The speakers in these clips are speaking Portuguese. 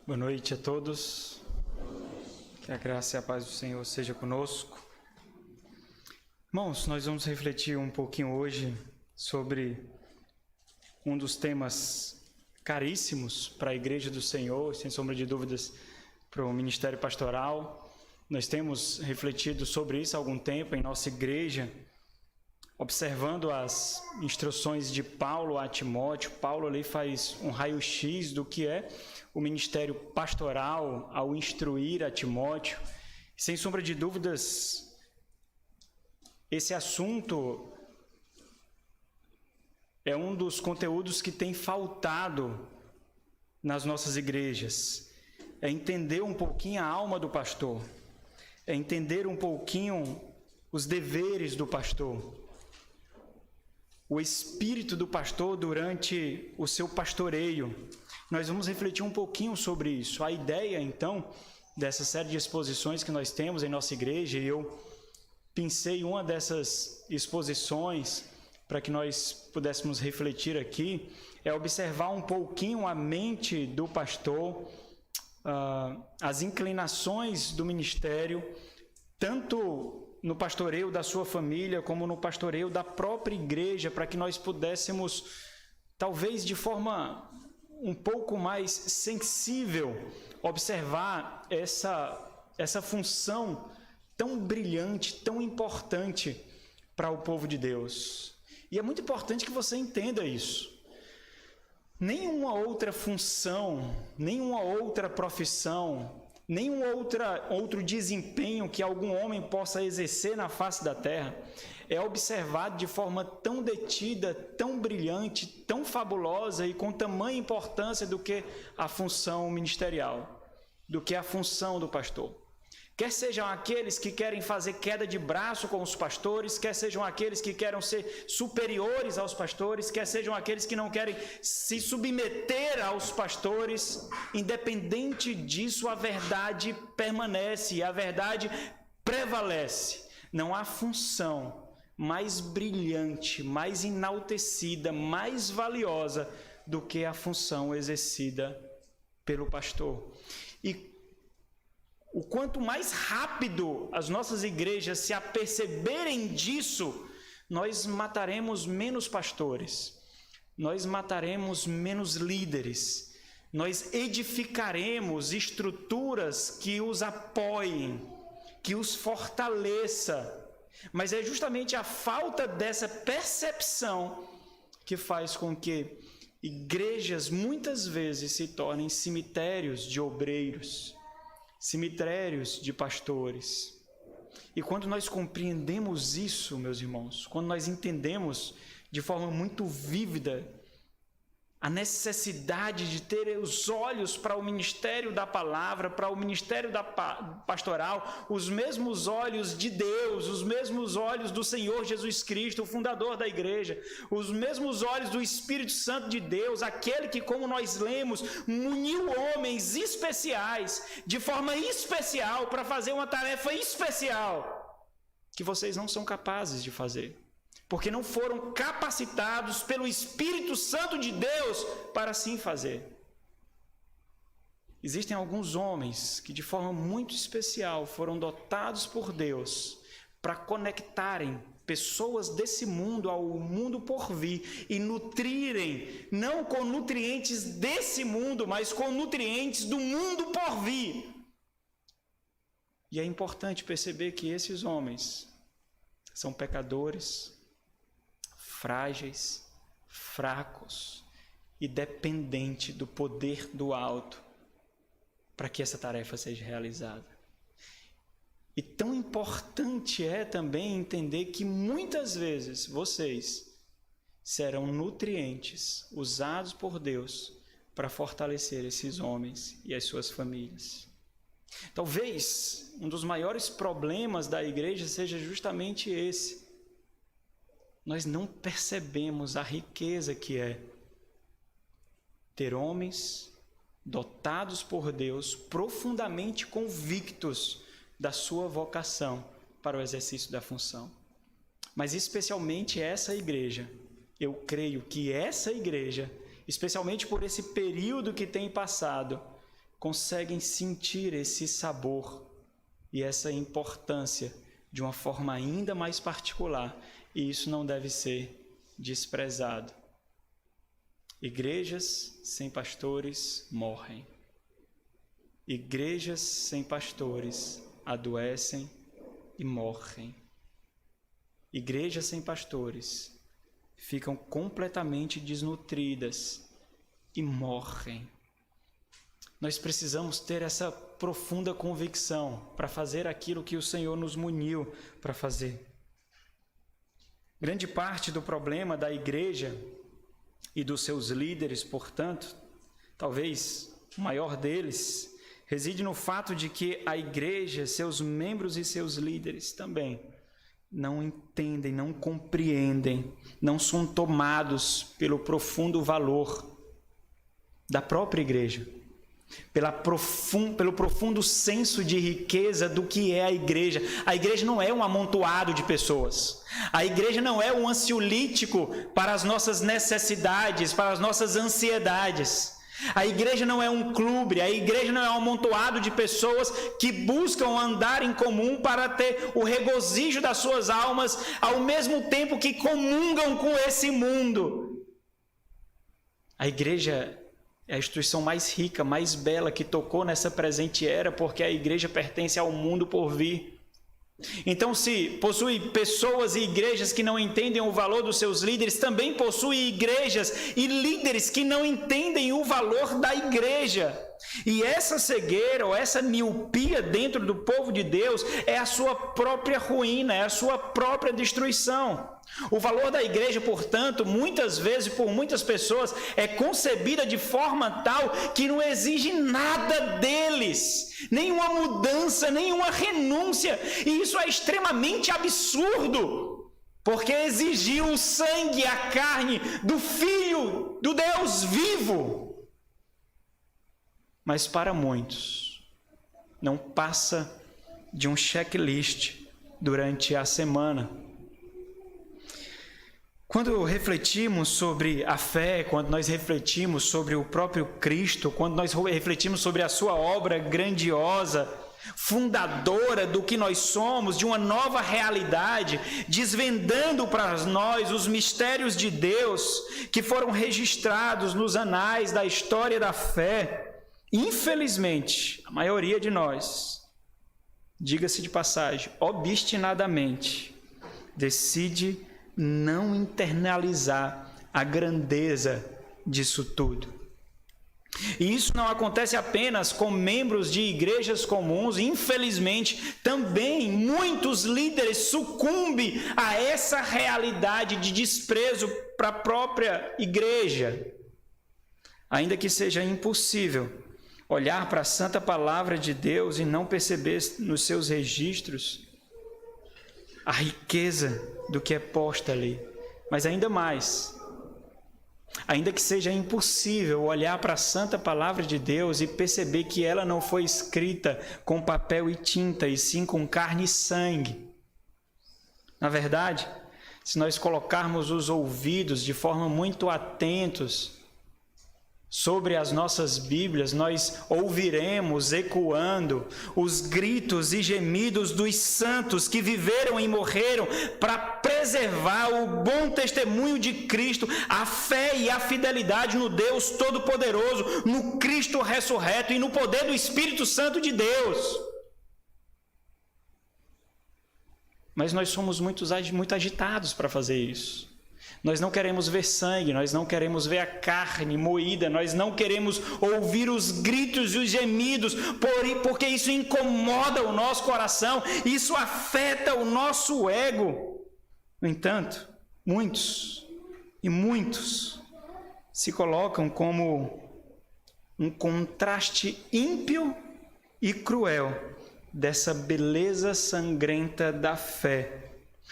Boa noite a todos. Que a graça e a paz do Senhor seja conosco. Irmãos, nós vamos refletir um pouquinho hoje sobre um dos temas caríssimos para a Igreja do Senhor, sem sombra de dúvidas, para o ministério pastoral. Nós temos refletido sobre isso há algum tempo em nossa igreja, observando as instruções de Paulo a Timóteo. Paulo ali faz um raio-x do que é o ministério pastoral ao instruir a Timóteo. Sem sombra de dúvidas, esse assunto é um dos conteúdos que tem faltado nas nossas igrejas. É entender um pouquinho a alma do pastor, é entender um pouquinho os deveres do pastor, o espírito do pastor durante o seu pastoreio. Nós vamos refletir um pouquinho sobre isso. A ideia, então, dessa série de exposições que nós temos em nossa igreja, e eu pensei uma dessas exposições para que nós pudéssemos refletir aqui, é observar um pouquinho a mente do pastor, as inclinações do ministério, tanto no pastoreio da sua família, como no pastoreio da própria igreja, para que nós pudéssemos, talvez de forma um pouco mais sensível, observar essa função tão brilhante, tão importante para o povo de Deus. E é muito importante que você entenda isso. Nenhuma outra função, nenhuma outra profissão, nenhum outro desempenho que algum homem possa exercer na face da terra é observado de forma tão detida, tão brilhante, tão fabulosa e com tamanha importância do que a função ministerial, do que a função do pastor. Quer sejam aqueles que querem fazer queda de braço com os pastores, quer sejam aqueles que querem ser superiores aos pastores, quer sejam aqueles que não querem se submeter aos pastores, independente disso, a verdade permanece, a verdade prevalece. Não há função mais brilhante, mais enaltecida, mais valiosa do que a função exercida pelo pastor. E o quanto mais rápido as nossas igrejas se aperceberem disso, nós mataremos menos pastores, nós mataremos menos líderes, nós edificaremos estruturas que os apoiem, que os fortaleça. Mas é justamente a falta dessa percepção que faz com que igrejas muitas vezes se tornem cemitérios de obreiros, cemitérios de pastores. E quando nós compreendemos isso, meus irmãos, quando nós entendemos de forma muito vívida a necessidade de ter os olhos para o ministério da palavra, para o ministério da pastoral, os mesmos olhos de Deus, os mesmos olhos do Senhor Jesus Cristo, o fundador da igreja, os mesmos olhos do Espírito Santo de Deus, aquele que, como nós lemos, muniu homens especiais, de forma especial, para fazer uma tarefa especial, que vocês não são capazes de fazer, porque não foram capacitados pelo Espírito Santo de Deus para assim fazer. Existem alguns homens que de forma muito especial foram dotados por Deus para conectarem pessoas desse mundo ao mundo por vir e nutrirem, não com nutrientes desse mundo, mas com nutrientes do mundo por vir. E é importante perceber que esses homens são pecadores, frágeis, fracos e dependentes do poder do alto para que essa tarefa seja realizada. E tão importante é também entender que muitas vezes vocês serão nutrientes usados por Deus para fortalecer esses homens e as suas famílias. Talvez um dos maiores problemas da igreja seja justamente esse. Nós não percebemos a riqueza que é ter homens dotados por Deus, profundamente convictos da sua vocação para o exercício da função. Mas especialmente essa igreja, eu creio que essa igreja, especialmente por esse período que tem passado, conseguem sentir esse sabor e essa importância de uma forma ainda mais particular, e isso não deve ser desprezado. Igrejas sem pastores morrem. Igrejas sem pastores adoecem e morrem. Igrejas sem pastores ficam completamente desnutridas e morrem. Nós precisamos ter essa profunda convicção para fazer aquilo que o Senhor nos muniu para fazer. Grande parte do problema da igreja e dos seus líderes, portanto, talvez o maior deles, reside no fato de que a igreja, seus membros e seus líderes também não entendem, não compreendem, não são tomados pelo profundo valor da própria igreja, pelo profundo senso de riqueza do que é a igreja. A igreja não é um amontoado de pessoas. A igreja não é um ansiolítico para as nossas necessidades, para as nossas ansiedades. A igreja não é um clube, a igreja não é um amontoado de pessoas que buscam andar em comum para ter o regozijo das suas almas, ao mesmo tempo que comungam com esse mundo. A igreja é a instituição mais rica, mais bela que tocou nessa presente era, porque a igreja pertence ao mundo por vir. Então, se possui pessoas e igrejas que não entendem o valor dos seus líderes, também possui igrejas e líderes que não entendem o valor da igreja. E essa cegueira ou essa miopia dentro do povo de Deus é a sua própria ruína, é a sua própria destruição. O valor da igreja, portanto, muitas vezes por muitas pessoas é concebida de forma tal que não exige nada deles, nenhuma mudança, nenhuma renúncia, e isso é extremamente absurdo, porque exigiu o sangue, a carne do Filho do Deus vivo. Mas para muitos, não passa de um checklist durante a semana. Quando refletimos sobre a fé, quando nós refletimos sobre o próprio Cristo, quando nós refletimos sobre a sua obra grandiosa, fundadora do que nós somos, de uma nova realidade, desvendando para nós os mistérios de Deus que foram registrados nos anais da história da fé, infelizmente, a maioria de nós, diga-se de passagem, obstinadamente, decide não internalizar a grandeza disso tudo. E isso não acontece apenas com membros de igrejas comuns. Infelizmente, também muitos líderes sucumbem a essa realidade de desprezo para a própria igreja. Ainda que seja impossível olhar para a santa palavra de Deus e não perceber nos seus registros a riqueza do que é posta ali. Mas ainda mais, ainda que seja impossível olhar para a santa palavra de Deus e perceber que ela não foi escrita com papel e tinta, e sim com carne e sangue. Na verdade, se nós colocarmos os ouvidos de forma muito atentos sobre as nossas Bíblias, nós ouviremos ecoando os gritos e gemidos dos santos que viveram e morreram para preservar o bom testemunho de Cristo, a fé e a fidelidade no Deus Todo-Poderoso, no Cristo ressurreto e no poder do Espírito Santo de Deus. Mas nós somos muito agitados para fazer isso. Nós não queremos ver sangue, nós não queremos ver a carne moída, nós não queremos ouvir os gritos e os gemidos, porque isso incomoda o nosso coração, isso afeta o nosso ego. No entanto, muitos se colocam como um contraste ímpio e cruel dessa beleza sangrenta da fé,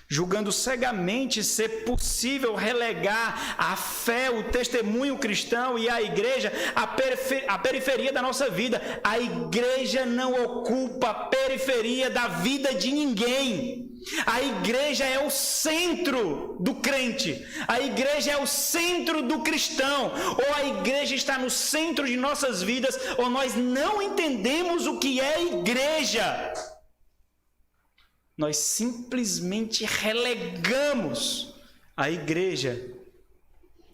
julgando cegamente ser possível relegar a fé, o testemunho cristão e a igreja à periferia da nossa vida. A igreja não ocupa a periferia da vida de ninguém. A igreja é o centro do crente, a igreja é o centro do cristão, ou a igreja está no centro de nossas vidas, ou nós não entendemos o que é igreja. Nós simplesmente relegamos a igreja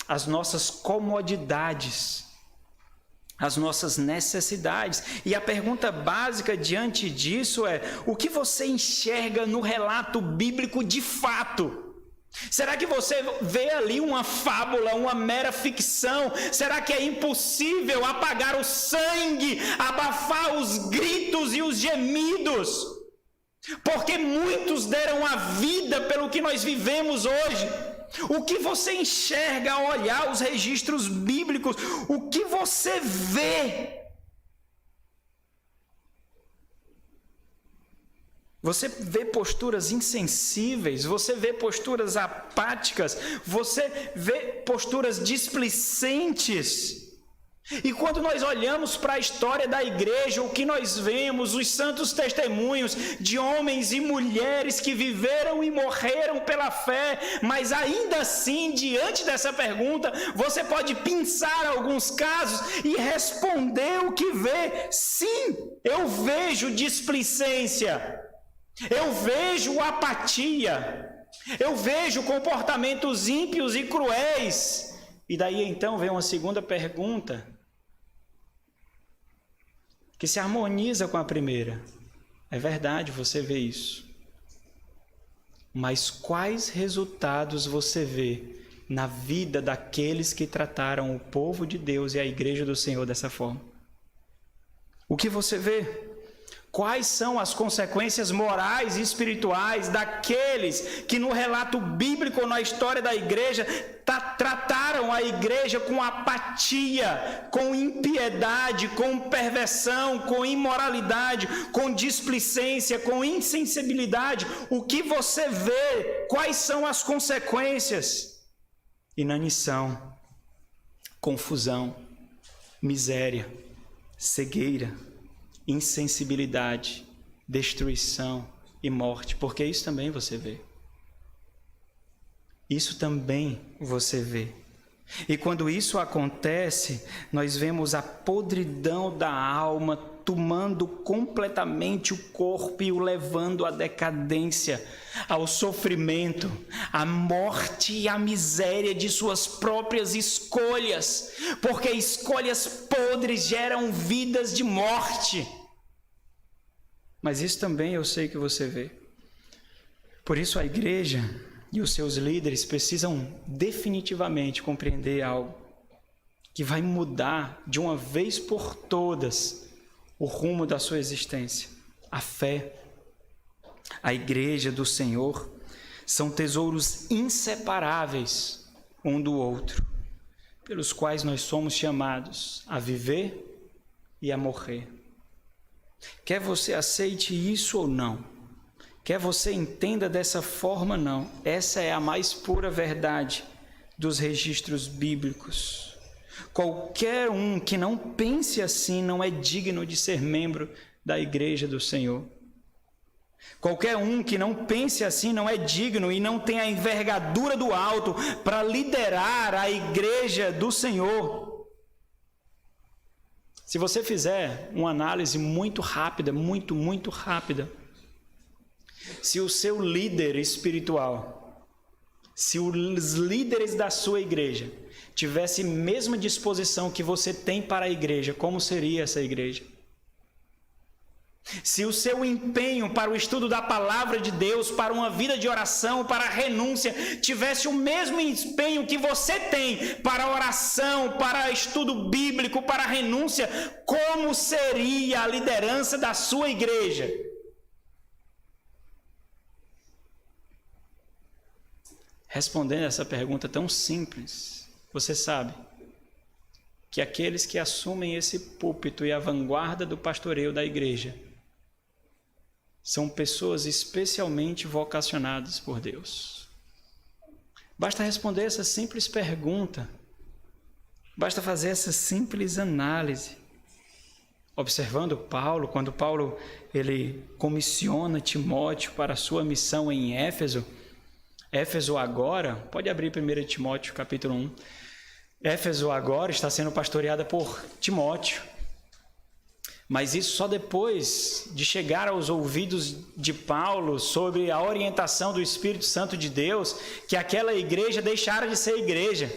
às nossas comodidades, as nossas necessidades. E a pergunta básica diante disso é: o que você enxerga no relato bíblico de fato? Será que você vê ali uma fábula, uma mera ficção? Será que é impossível apagar o sangue, abafar os gritos e os gemidos? Porque muitos deram a vida pelo que nós vivemos hoje. O que você enxerga ao olhar os registros bíblicos? O que você vê? Você vê posturas insensíveis, você vê posturas apáticas, você vê posturas displicentes. E quando nós olhamos para a história da igreja, o que nós vemos? Os santos testemunhos de homens e mulheres que viveram e morreram pela fé, mas ainda assim, diante dessa pergunta, você pode pensar alguns casos e responder o que vê. Sim, eu vejo displicência, eu vejo apatia, eu vejo comportamentos ímpios e cruéis. E daí então vem uma segunda pergunta, que se harmoniza com a primeira. É verdade, você vê isso. Mas quais resultados você vê na vida daqueles que trataram o povo de Deus e a igreja do Senhor dessa forma? O que você vê? Quais são as consequências morais e espirituais daqueles que no relato bíblico ou na história da igreja trataram a igreja com apatia, com impiedade, com perversão, com imoralidade, com displicência, com insensibilidade? O que você vê? Quais são as consequências? Inanição, confusão, miséria, cegueira, insensibilidade, destruição e morte, porque isso também você vê. Isso também você vê. E quando isso acontece, nós vemos a podridão da alma tomando completamente o corpo e o levando à decadência, ao sofrimento, à morte e à miséria de suas próprias escolhas, porque escolhas podres geram vidas de morte. Mas isso também eu sei que você vê. Por isso a igreja e os seus líderes precisam definitivamente compreender algo que vai mudar de uma vez por todas o rumo da sua existência. A fé, a igreja do Senhor são tesouros inseparáveis um do outro, pelos quais nós somos chamados a viver e a morrer. Quer você aceite isso ou não, quer você entenda dessa forma ou não, essa é a mais pura verdade dos registros bíblicos. Qualquer um que não pense assim não é digno de ser membro da igreja do Senhor. Qualquer um que não pense assim não é digno e não tem a envergadura do alto para liderar a igreja do Senhor. Se você fizer uma análise muito rápida, muito rápida, se o seu líder espiritual, se os líderes da sua igreja tivessem a mesma disposição que você tem para a igreja, como seria essa igreja? Se o seu empenho para o estudo da palavra de Deus, para uma vida de oração, para a renúncia, tivesse o mesmo empenho que você tem para a oração, para estudo bíblico, para a renúncia, como seria a liderança da sua igreja? Respondendo essa pergunta tão simples, você sabe que aqueles que assumem esse púlpito e a vanguarda do pastoreio da igreja são pessoas especialmente vocacionadas por Deus. Basta responder essa simples pergunta, basta fazer essa simples análise. observando Paulo, quando Paulo ele comissiona Timóteo para a sua missão em Éfeso. Éfeso agora, pode abrir 1 Timóteo capítulo 1. Éfeso agora está sendo pastoreada por Timóteo. Mas isso só depois de chegar aos ouvidos de Paulo sobre a orientação do Espírito Santo de Deus, que aquela igreja deixara de ser igreja.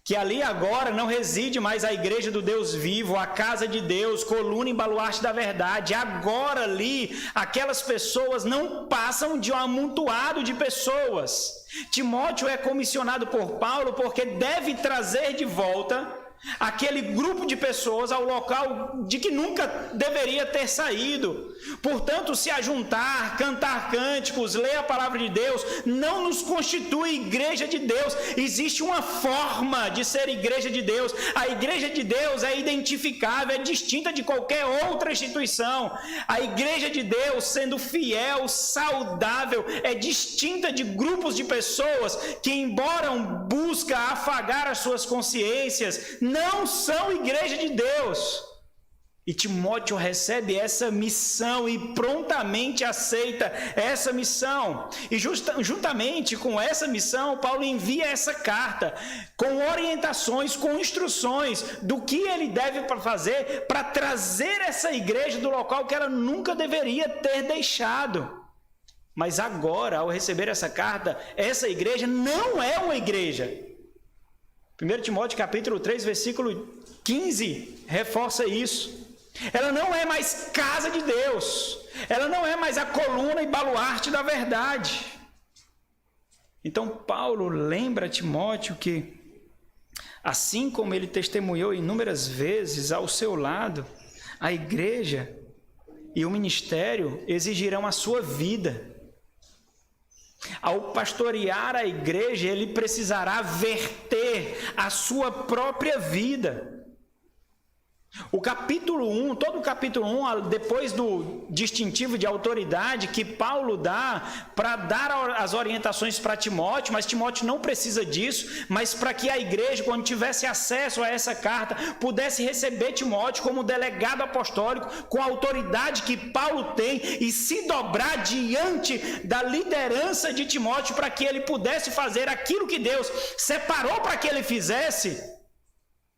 Que ali agora não reside mais a igreja do Deus vivo, a casa de Deus, coluna e baluarte da verdade. Agora ali, aquelas pessoas não passam de um amontoado de pessoas. Timóteo é comissionado por Paulo porque deve trazer de volta aquele grupo de pessoas ao local de que nunca deveria ter saído. Portanto, se ajuntar, cantar cânticos, ler a palavra de Deus, não nos constitui igreja de Deus. Existe uma forma de ser igreja de Deus. A igreja de Deus é identificável, é distinta de qualquer outra instituição. A igreja de Deus, sendo fiel, saudável, é distinta de grupos de pessoas que, embora busquem afagar as suas consciências, não são igreja de Deus. E Timóteo recebe essa missão e prontamente aceita essa missão. E juntamente com essa missão, Paulo envia essa carta com orientações, com instruções do que ele deve fazer para trazer essa igreja do local que ela nunca deveria ter deixado. Mas agora, ao receber essa carta, essa igreja não é uma igreja. 1 Timóteo capítulo 3, versículo 15, reforça isso. Ela não é mais casa de Deus. Ela não é mais a coluna e baluarte da verdade. Então Paulo lembra a Timóteo que, assim como ele testemunhou inúmeras vezes ao seu lado, a igreja e o ministério exigirão a sua vida. Ao pastorear a igreja, ele precisará verter a sua própria vida. O capítulo 1, todo o capítulo 1, depois do distintivo de autoridade que Paulo dá para dar as orientações para Timóteo, mas Timóteo não precisa disso, mas para que a igreja, quando tivesse acesso a essa carta, pudesse receber Timóteo como delegado apostólico, com a autoridade que Paulo tem, e se dobrar diante da liderança de Timóteo para que ele pudesse fazer aquilo que Deus separou para que ele fizesse.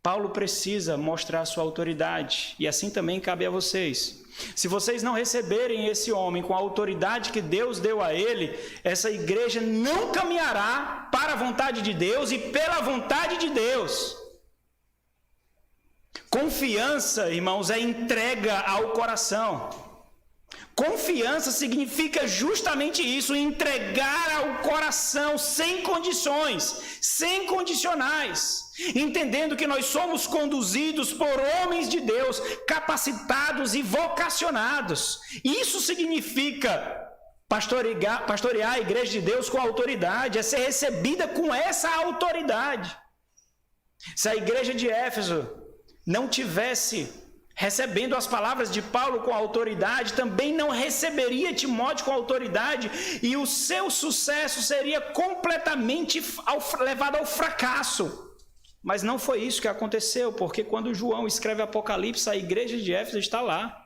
Paulo precisa mostrar sua autoridade, e assim também cabe a vocês. Se vocês não receberem esse homem com a autoridade que Deus deu a ele, essa igreja não caminhará para a vontade de Deus e pela vontade de Deus. Confiança, irmãos, é entrega ao coração. Confiança significa justamente isso, entregar ao coração sem condições, sem condicionais, entendendo que nós somos conduzidos por homens de Deus, capacitados e vocacionados. Isso significa pastorear a igreja de Deus com autoridade, é ser recebida com essa autoridade. Se a igreja de Éfeso não tivesse recebendo as palavras de Paulo com autoridade, também não receberia Timóteo com autoridade, e o seu sucesso seria completamente levado ao fracasso. Mas não foi isso que aconteceu, porque quando João escreve Apocalipse, a igreja de Éfeso está lá.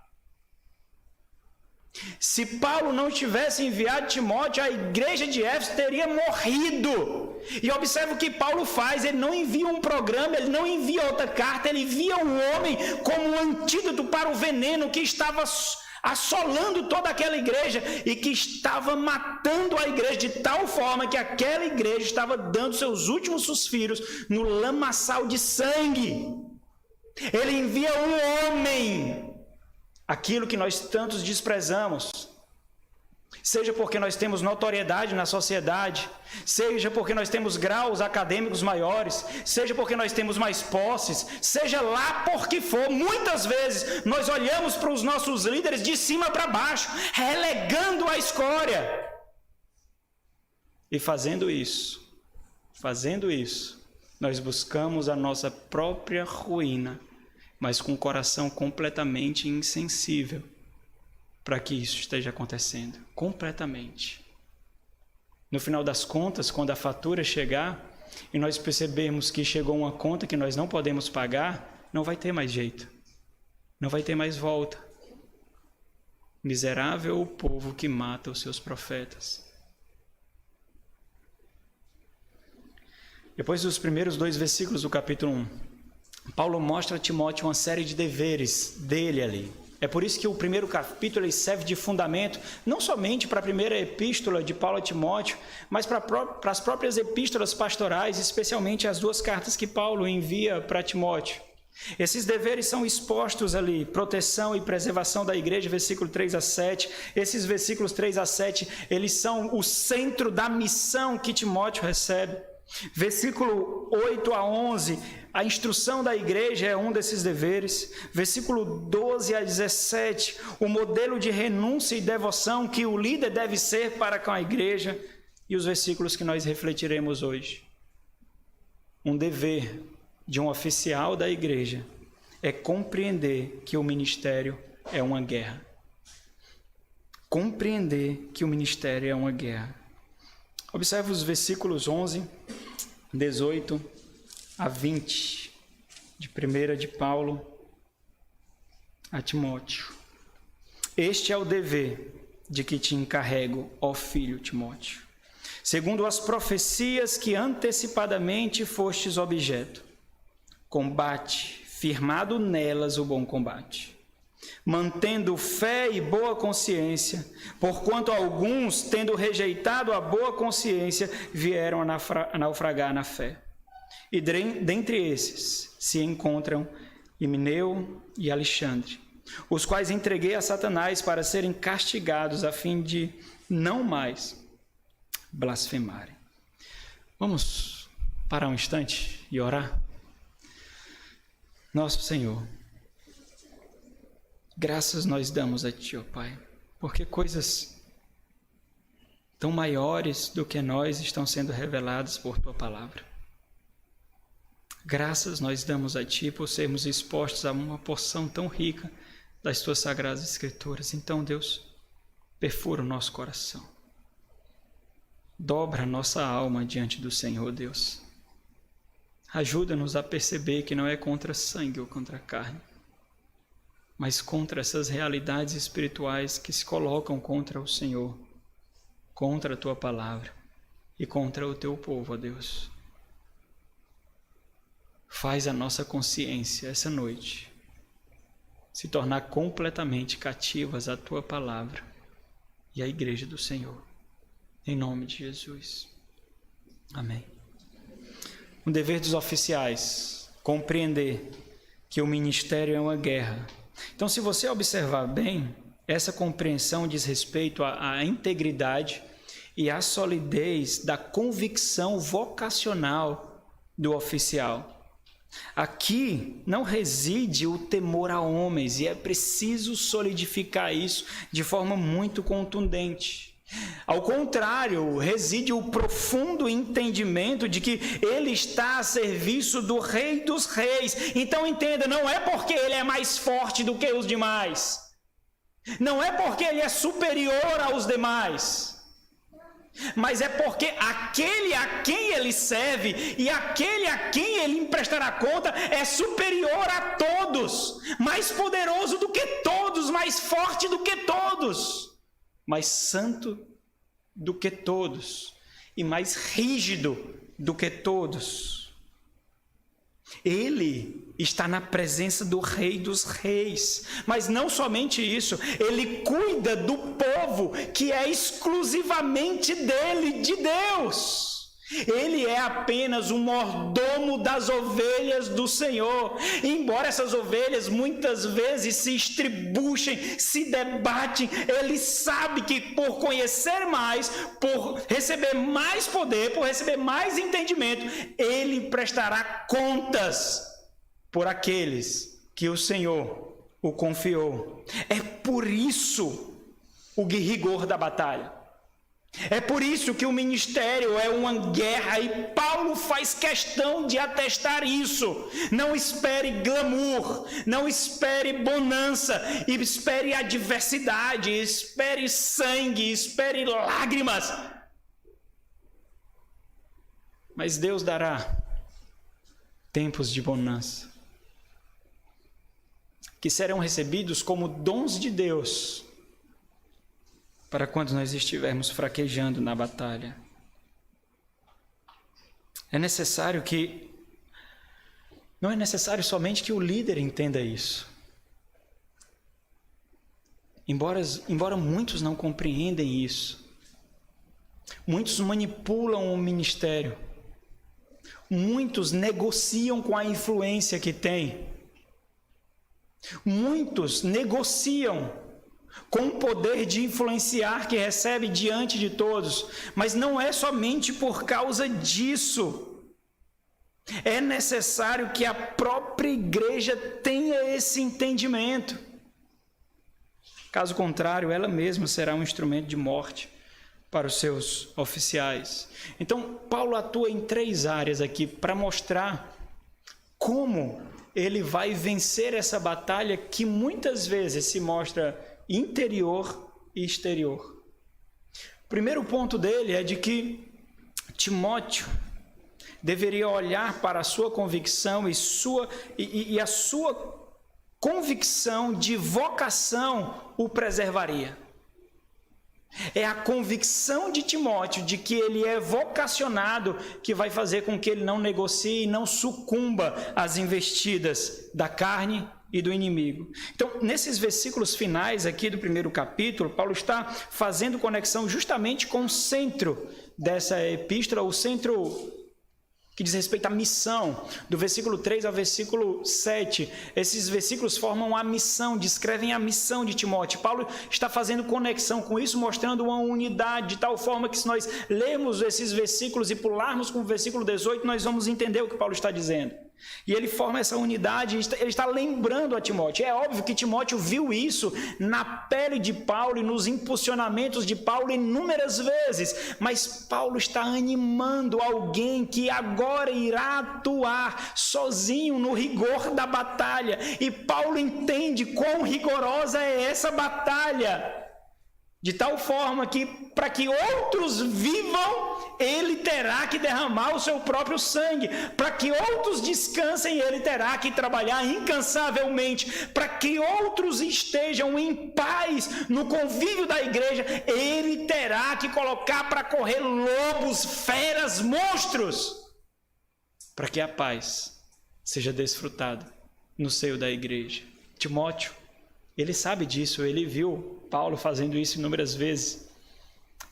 Se Paulo não tivesse enviado Timóteo, a igreja de Éfeso teria morrido. E observe o que Paulo faz, ele não envia um programa, ele não envia outra carta, ele envia um homem como um antídoto para o veneno que estava assolando toda aquela igreja e que estava matando a igreja de tal forma que aquela igreja estava dando seus últimos suspiros no lamaçal de sangue. Ele envia um homem, aquilo que nós tantos desprezamos, seja porque nós temos notoriedade na sociedade, seja porque nós temos graus acadêmicos maiores, seja porque nós temos mais posses, seja lá por que for, muitas vezes nós olhamos para os nossos líderes de cima para baixo, relegando a escória. E fazendo isso, nós buscamos a nossa própria ruína, mas com o coração completamente insensível para que isso esteja acontecendo, completamente. No final das contas, quando a fatura chegar e nós percebermos que chegou uma conta que nós não podemos pagar, não vai ter mais jeito. Não vai ter mais volta. Miserável o povo que mata os seus profetas. Depois dos primeiros 2 versículos do capítulo 1, Paulo mostra a Timóteo uma série de deveres dele ali. É por isso que o primeiro capítulo ele serve de fundamento, não somente para a primeira epístola de Paulo a Timóteo, mas para as próprias epístolas pastorais, especialmente as 2 cartas que Paulo envia para Timóteo. Esses deveres são expostos ali, proteção e preservação da igreja, versículo 3 a 7. Esses versículos 3 a 7, eles são o centro da missão que Timóteo recebe. Versículo 8 a 11, a instrução da igreja é um desses deveres. Versículo 12 a 17, o modelo de renúncia e devoção que o líder deve ser para com a igreja. E os versículos que nós refletiremos hoje. Um dever de um oficial da igreja é compreender que o ministério é uma guerra. Compreender que o ministério é uma guerra. Observe os versículos 11, 18 a 20 de 1 de Paulo a Timóteo. Este é o dever de que te encarrego, ó filho Timóteo, segundo as profecias que antecipadamente fostes objeto. Combate, firmado nelas o bom combate, mantendo fé e boa consciência, porquanto alguns, tendo rejeitado a boa consciência, vieram a naufragar na fé. E dentre esses se encontram Himeneu e Alexandre, os quais entreguei a Satanás para serem castigados, a fim de não mais blasfemarem. Vamos parar um instante e orar? Nosso Senhor, graças nós damos a Ti, ó Pai, porque coisas tão maiores do que nós estão sendo reveladas por Tua palavra. Graças nós damos a Ti por sermos expostos a uma porção tão rica das Tuas Sagradas Escrituras. Então, Deus, perfura o nosso coração. Dobra a nossa alma diante do Senhor, Deus. Ajuda-nos a perceber que não é contra sangue ou contra carne, mas contra essas realidades espirituais que se colocam contra o Senhor, contra a Tua palavra e contra o Teu povo, ó Deus. Faz a nossa consciência essa noite se tornar completamente cativas à Tua palavra e à igreja do Senhor. Em nome de Jesus. Amém. Um dever dos oficiais, compreender que o ministério é uma guerra. Então, se você observar bem, essa compreensão diz respeito à integridade e à solidez da convicção vocacional do oficial. Aqui não reside o temor a homens, e é preciso solidificar isso de forma muito contundente. Ao contrário, reside o profundo entendimento de que ele está a serviço do Rei dos Reis. Então entenda, não é porque ele é mais forte do que os demais, não é porque ele é superior aos demais, mas é porque aquele a quem ele serve e aquele a quem ele prestará conta é superior a todos, mais poderoso do que todos, mais forte do que todos, mais santo do que todos e mais rígido do que todos. Ele está na presença do Rei dos Reis, mas não somente isso, ele cuida do povo que é exclusivamente dele, de Deus. Ele é apenas um mordomo das ovelhas do Senhor. Embora essas ovelhas muitas vezes se estribuchem, se debatem, ele sabe que por conhecer mais, por receber mais poder, por receber mais entendimento, ele prestará contas por aqueles que o Senhor o confiou. É por isso o rigor da batalha. É por isso que o ministério é uma guerra, e Paulo faz questão de atestar isso. Não espere glamour, não espere bonança, espere adversidade, espere sangue, espere lágrimas. Mas Deus dará tempos de bonança. que serão recebidos como dons de Deus para quando nós estivermos fraquejando na batalha. Não é necessário somente que o líder entenda isso. Embora muitos não compreendem isso, muitos manipulam o ministério, muitos negociam com a influência que têm, muitos negociam com o poder de influenciar que recebe diante de todos, mas não é somente por causa disso. É necessário que a própria igreja tenha esse entendimento. Caso contrário, ela mesma será um instrumento de morte para os seus oficiais. Então, Paulo atua em 3 áreas aqui para mostrar como ele vai vencer essa batalha que muitas vezes se mostra interior e exterior. O primeiro ponto dele é de que Timóteo deveria olhar para a sua convicção e a sua convicção de vocação o preservaria. É a convicção de Timóteo de que ele é vocacionado que vai fazer com que ele não negocie e não sucumba às investidas da carne e do inimigo. Então, nesses versículos finais aqui do primeiro capítulo, Paulo está fazendo conexão justamente com o centro dessa epístola, o centro que diz respeito à missão, do versículo 3 ao versículo 7. Esses versículos formam a missão, descrevem a missão de Timóteo. Paulo está fazendo conexão com isso, mostrando uma unidade, de tal forma que se nós lermos esses versículos e pularmos com o versículo 18, nós vamos entender o que Paulo está dizendo. E ele forma essa unidade, ele está lembrando a Timóteo. É óbvio que Timóteo viu isso na pele de Paulo e nos impulsionamentos de Paulo inúmeras vezes, mas Paulo está animando alguém que agora irá atuar sozinho no rigor da batalha, e Paulo entende quão rigorosa é essa batalha, de tal forma que para que outros vivam, ele terá que derramar o seu próprio sangue. Para que outros descansem, ele terá que trabalhar incansavelmente. Para que outros estejam em paz no convívio da igreja, ele terá que colocar para correr lobos, feras, monstros, para que a paz seja desfrutada no seio da igreja. Timóteo, ele sabe disso, ele viu Paulo fazendo isso inúmeras vezes.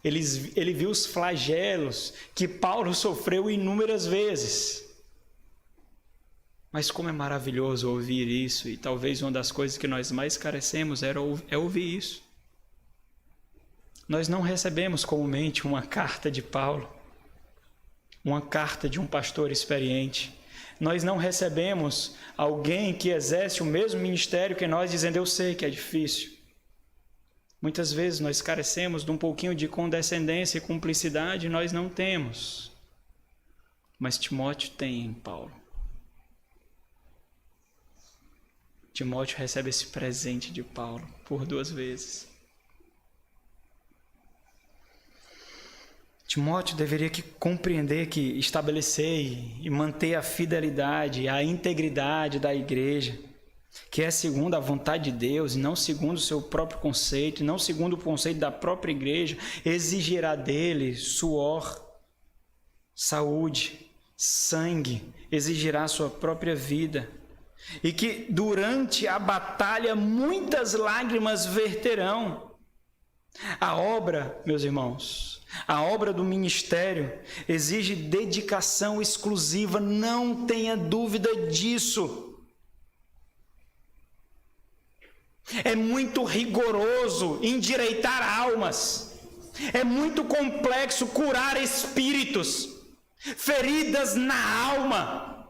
Ele viu os flagelos que Paulo sofreu inúmeras vezes. Mas como é maravilhoso ouvir isso, e talvez uma das coisas que nós mais carecemos é ouvir isso. Nós não recebemos comumente uma carta de Paulo, uma carta de um pastor experiente. Nós não recebemos alguém que exerce o mesmo ministério que nós, dizendo: eu sei que é difícil. Muitas vezes nós carecemos de um pouquinho de condescendência e cumplicidade, nós não temos. Mas Timóteo tem em Paulo. Timóteo recebe esse presente de Paulo por 2 vezes. Timóteo deveria compreender que estabelecer e manter a fidelidade, a integridade da igreja, que é segundo a vontade de Deus e não segundo o seu próprio conceito, e não segundo o conceito da própria igreja, exigirá dele suor, saúde, sangue, exigirá a sua própria vida. E que durante a batalha muitas lágrimas verterão. A obra, meus irmãos, a obra do ministério exige dedicação exclusiva, não tenha dúvida disso. É muito rigoroso endireitar almas. É muito complexo curar espíritos, feridas na alma.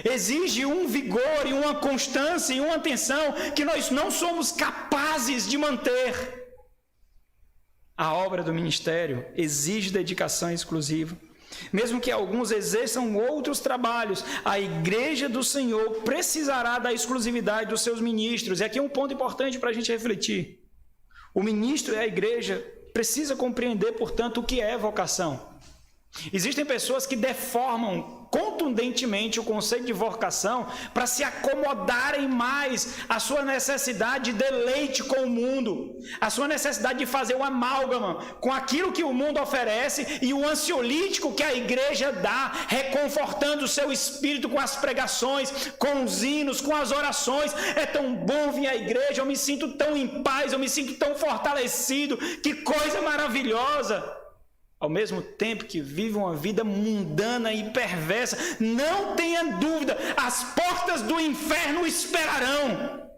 Exige um vigor e uma constância e uma atenção que nós não somos capazes de manter. A obra do ministério exige dedicação exclusiva. Mesmo que alguns exerçam outros trabalhos, a igreja do Senhor precisará da exclusividade dos seus ministros. E aqui é um ponto importante para a gente refletir. O ministro e a igreja precisa compreender, portanto, o que é vocação. Existem pessoas que deformam contundentemente o conceito de vocação para se acomodarem mais à sua necessidade de deleite com o mundo, a sua necessidade de fazer uma amálgama com aquilo que o mundo oferece e o ansiolítico que a igreja dá, reconfortando o seu espírito com as pregações, com os hinos, com as orações. É tão bom vir à igreja, eu me sinto tão em paz, eu me sinto tão fortalecido, que coisa maravilhosa. Ao mesmo tempo que vive uma vida mundana e perversa, não tenha dúvida, as portas do inferno o esperarão.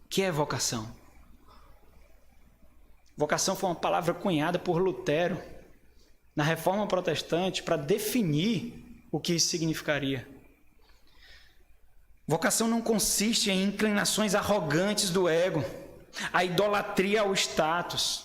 O que é vocação? Vocação foi uma palavra cunhada por Lutero na Reforma Protestante para definir o que isso significaria. Vocação não consiste em inclinações arrogantes do ego, a idolatria ao status,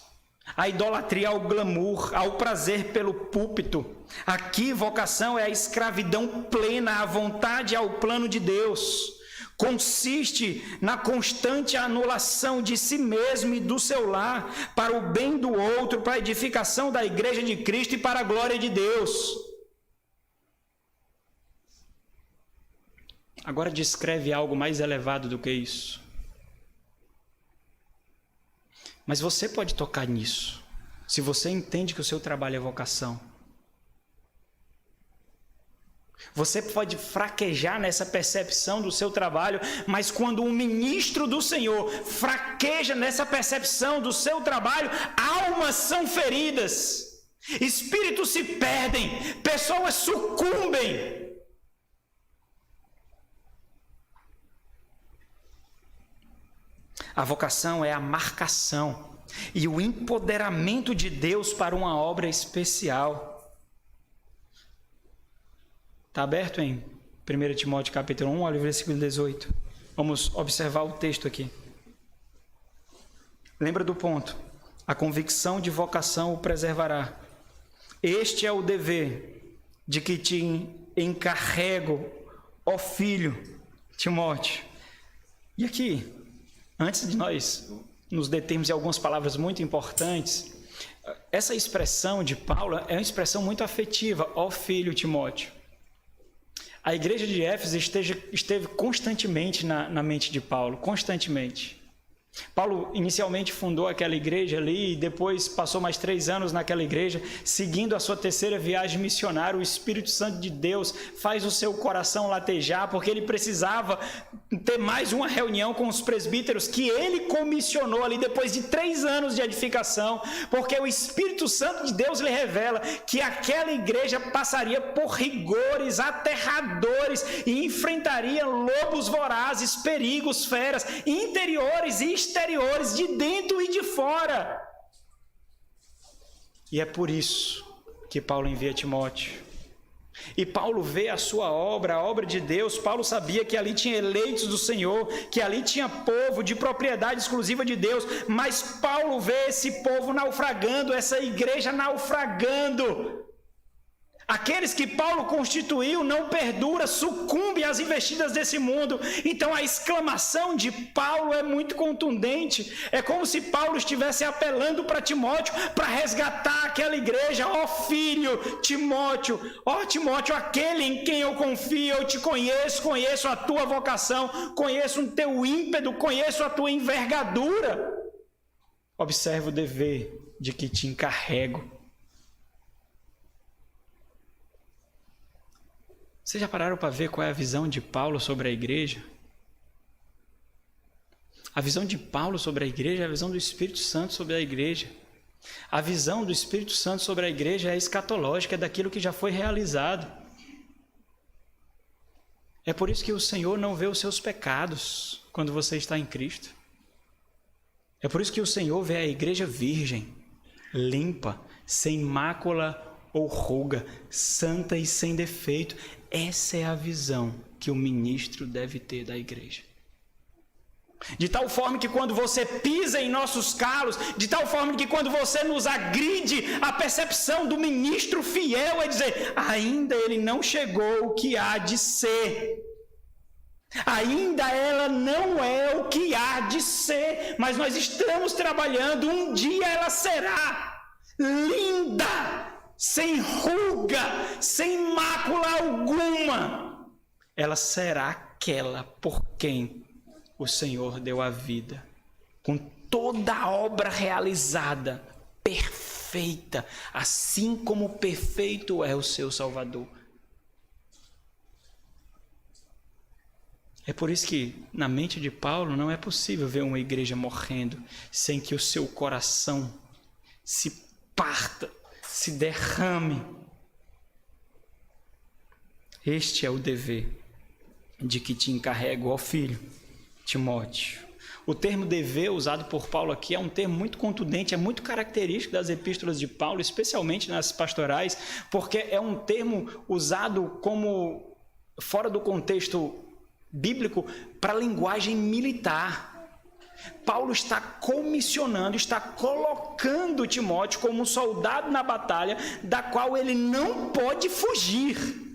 a idolatria ao glamour, ao prazer pelo púlpito. Aqui, vocação é a escravidão plena à vontade e ao plano de Deus. Consiste na constante anulação de si mesmo e do seu lar para o bem do outro, para a edificação da igreja de Cristo e para a glória de Deus. Agora descreve algo mais elevado do que isso. Mas você pode tocar nisso, se você entende que o seu trabalho é vocação. Você pode fraquejar nessa percepção do seu trabalho, mas quando um ministro do Senhor fraqueja nessa percepção do seu trabalho, almas são feridas, espíritos se perdem, pessoas sucumbem. A vocação é a marcação e o empoderamento de Deus para uma obra especial. Está aberto em 1 Timóteo capítulo 1, olha o versículo 18. Vamos observar o texto aqui. Lembra do ponto. A convicção de vocação o preservará. Este é o dever de que te encarrego, ó filho Timóteo. E aqui, antes de nós nos determos em algumas palavras muito importantes, essa expressão de Paulo é uma expressão muito afetiva, ó filho Timóteo. A igreja de Éfeso esteve constantemente na mente de Paulo, constantemente. Paulo inicialmente fundou aquela igreja ali e depois passou mais 3 anos naquela igreja, seguindo a sua 3ª viagem missionária. O Espírito Santo de Deus faz o seu coração latejar, porque ele precisava ter mais uma reunião com os presbíteros que ele comissionou ali depois de 3 anos de edificação, porque o Espírito Santo de Deus lhe revela que aquela igreja passaria por rigores aterradores e enfrentaria lobos vorazes, perigos, feras, interiores e exteriores, de dentro e de fora. E é por isso que Paulo envia Timóteo. E Paulo vê a sua obra, a obra de Deus. Paulo sabia que ali tinha eleitos do Senhor, que ali tinha povo de propriedade exclusiva de Deus, mas Paulo vê esse povo naufragando, essa igreja naufragando. Aqueles que Paulo constituiu não perdura, sucumbem às investidas desse mundo. Então a exclamação de Paulo é muito contundente. É como se Paulo estivesse apelando para Timóteo para resgatar aquela igreja. Ó filho Timóteo, ó Timóteo, aquele em quem eu confio, eu te conheço, conheço a tua vocação, conheço o teu ímpeto, conheço a tua envergadura. Observa o dever de que te encarrego. Vocês já pararam para ver qual é a visão de Paulo sobre a igreja? A visão de Paulo sobre a igreja é a visão do Espírito Santo sobre a igreja. A visão do Espírito Santo sobre a igreja é escatológica, é daquilo que já foi realizado. É por isso que o Senhor não vê os seus pecados quando você está em Cristo. É por isso que o Senhor vê a igreja virgem, limpa, sem mácula ou ruga, santa e sem defeito. Essa é a visão que o ministro deve ter da igreja. De tal forma que quando você pisa em nossos calos, de tal forma que quando você nos agride, a percepção do ministro fiel é dizer, ainda ele não chegou o que há de ser. Ainda ela não é o que há de ser, mas nós estamos trabalhando, um dia ela será linda, sem ruga, sem mácula alguma. Ela será aquela por quem o Senhor deu a vida, com toda a obra realizada, perfeita, assim como perfeito é o seu Salvador. É por isso que, na mente de Paulo, não é possível ver uma igreja morrendo sem que o seu coração se parta, se derrame. Este é o dever de que te encarrego, ó filho, Timóteo. O termo dever usado por Paulo aqui é um termo muito contundente, é muito característico das epístolas de Paulo, especialmente nas pastorais, porque é um termo usado como fora do contexto bíblico para linguagem militar. Paulo está comissionando, está colocando Timóteo como um soldado na batalha da qual ele não pode fugir.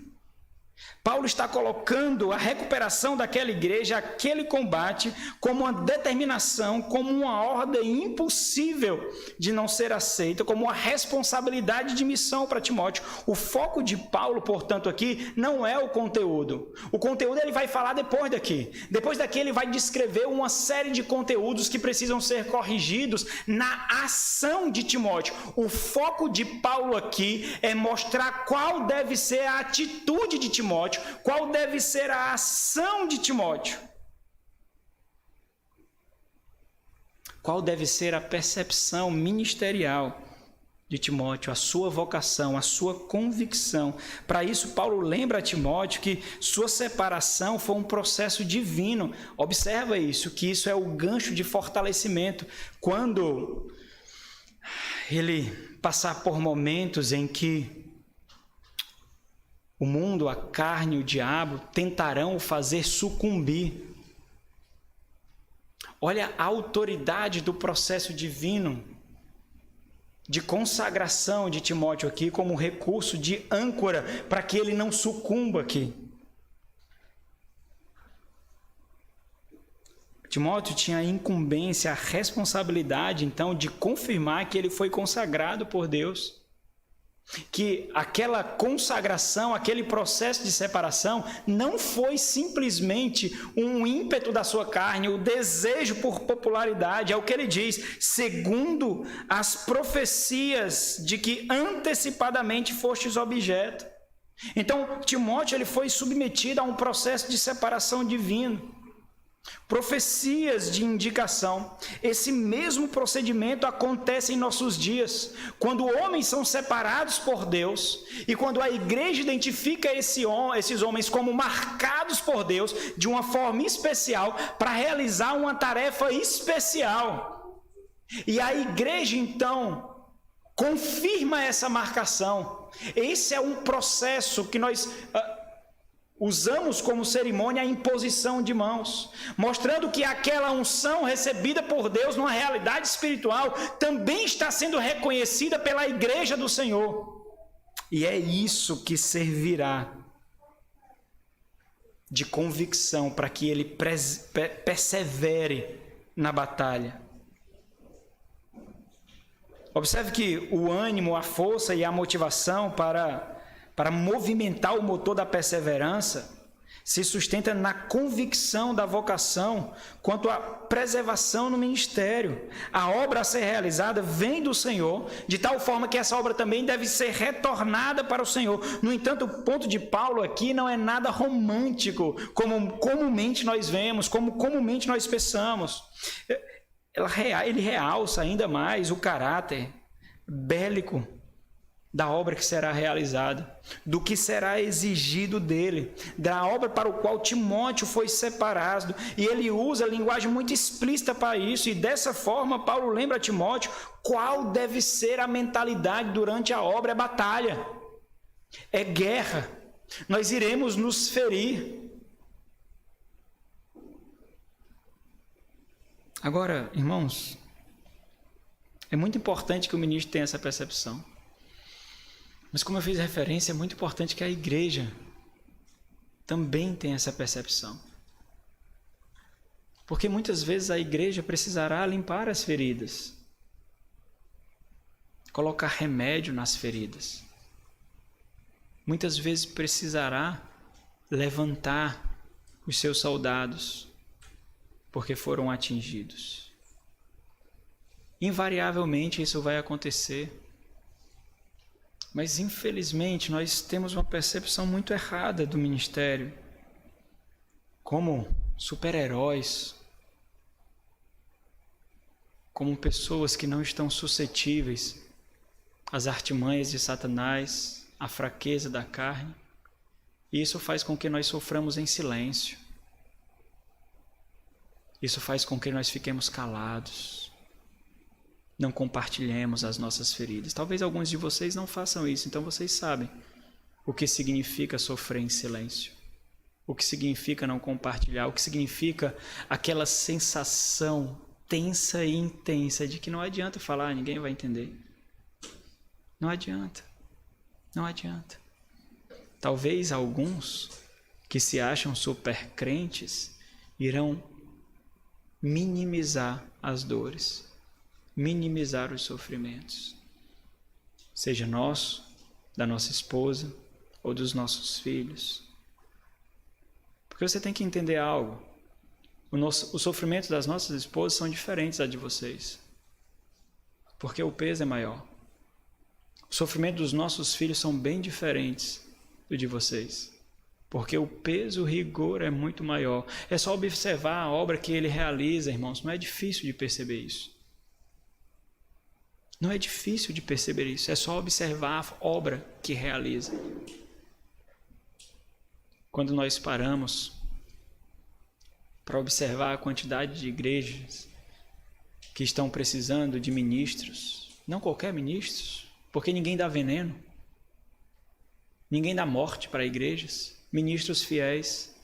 Paulo está colocando a recuperação daquela igreja, aquele combate, como uma determinação, como uma ordem impossível de não ser aceita, como uma responsabilidade de missão para Timóteo. O foco de Paulo, portanto, aqui não é o conteúdo. O conteúdo ele vai falar depois daqui. Depois daqui ele vai descrever uma série de conteúdos que precisam ser corrigidos na ação de Timóteo. O foco de Paulo aqui é mostrar qual deve ser a atitude de Timóteo, qual deve ser a ação de Timóteo, qual deve ser a percepção ministerial de Timóteo, a sua vocação, a sua convicção. Para isso, Paulo lembra a Timóteo que sua separação foi um processo divino. Observa isso, que isso é o gancho de fortalecimento. Quando ele passar por momentos em que o mundo, a carne e o diabo tentarão o fazer sucumbir. Olha a autoridade do processo divino de consagração de Timóteo aqui como recurso de âncora para que ele não sucumba aqui. Timóteo tinha a incumbência, a responsabilidade, então, de confirmar que ele foi consagrado por Deus. Que aquela consagração, aquele processo de separação não foi simplesmente um ímpeto da sua carne, o desejo por popularidade. É o que ele diz, segundo as profecias de que antecipadamente fostes objeto. Então, Timóteo ele foi submetido a um processo de separação divino. Profecias de indicação. Esse mesmo procedimento acontece em nossos dias, quando homens são separados por Deus e quando a igreja identifica esses homens como marcados por Deus de uma forma especial para realizar uma tarefa especial. E a igreja então confirma essa marcação. Esse é um processo que nós usamos como cerimônia a imposição de mãos, mostrando que aquela unção recebida por Deus numa realidade espiritual também está sendo reconhecida pela igreja do Senhor. E é isso que servirá de convicção para que ele persevere na batalha. Observe que o ânimo, a força e a motivação para movimentar o motor da perseverança se sustenta na convicção da vocação quanto à preservação no ministério. A obra a ser realizada vem do Senhor, de tal forma que essa obra também deve ser retornada para o Senhor. No entanto, o ponto de Paulo aqui não é nada romântico, como comumente nós vemos, como comumente nós pensamos. Ele realça ainda mais o caráter bélico da obra que será realizada, do que será exigido dele, da obra para o qual Timóteo foi separado, e ele usa a linguagem muito explícita para isso, e dessa forma Paulo lembra a Timóteo qual deve ser a mentalidade durante a obra. É batalha, é guerra, nós iremos nos ferir. Agora, irmãos, é muito importante que o ministro tenha essa percepção. Mas como eu fiz referência, é muito importante que a igreja também tenha essa percepção. Porque muitas vezes a igreja precisará limpar as feridas, colocar remédio nas feridas. Muitas vezes precisará levantar os seus soldados, porque foram atingidos. Invariavelmente isso vai acontecer. Mas infelizmente nós temos uma percepção muito errada do ministério, como super-heróis, como pessoas que não estão suscetíveis às artimanhas de Satanás, à fraqueza da carne. E isso faz com que nós soframos em silêncio. Isso faz com que nós fiquemos calados. Não compartilhemos as nossas feridas. Talvez alguns de vocês não façam isso, então vocês sabem o que significa sofrer em silêncio. O que significa não compartilhar, o que significa aquela sensação tensa e intensa de que não adianta falar, ninguém vai entender. Não adianta. Não adianta. Talvez alguns que se acham super crentes irão minimizar as dores, minimizar os sofrimentos, seja nosso, da nossa esposa ou dos nossos filhos. Porque você tem que entender algo. O sofrimento das nossas esposas são diferentes da de vocês, porque o peso é maior. O sofrimento dos nossos filhos são bem diferentes do de vocês, porque o peso, o rigor é muito maior. É só observar a obra que ele realiza, irmãos. Não é difícil de perceber isso. Não é difícil de perceber isso. É só observar a obra que realiza. Quando nós paramos para observar a quantidade de igrejas que estão precisando de ministros, não qualquer ministros, porque ninguém dá veneno, ninguém dá morte para igrejas, ministros fiéis.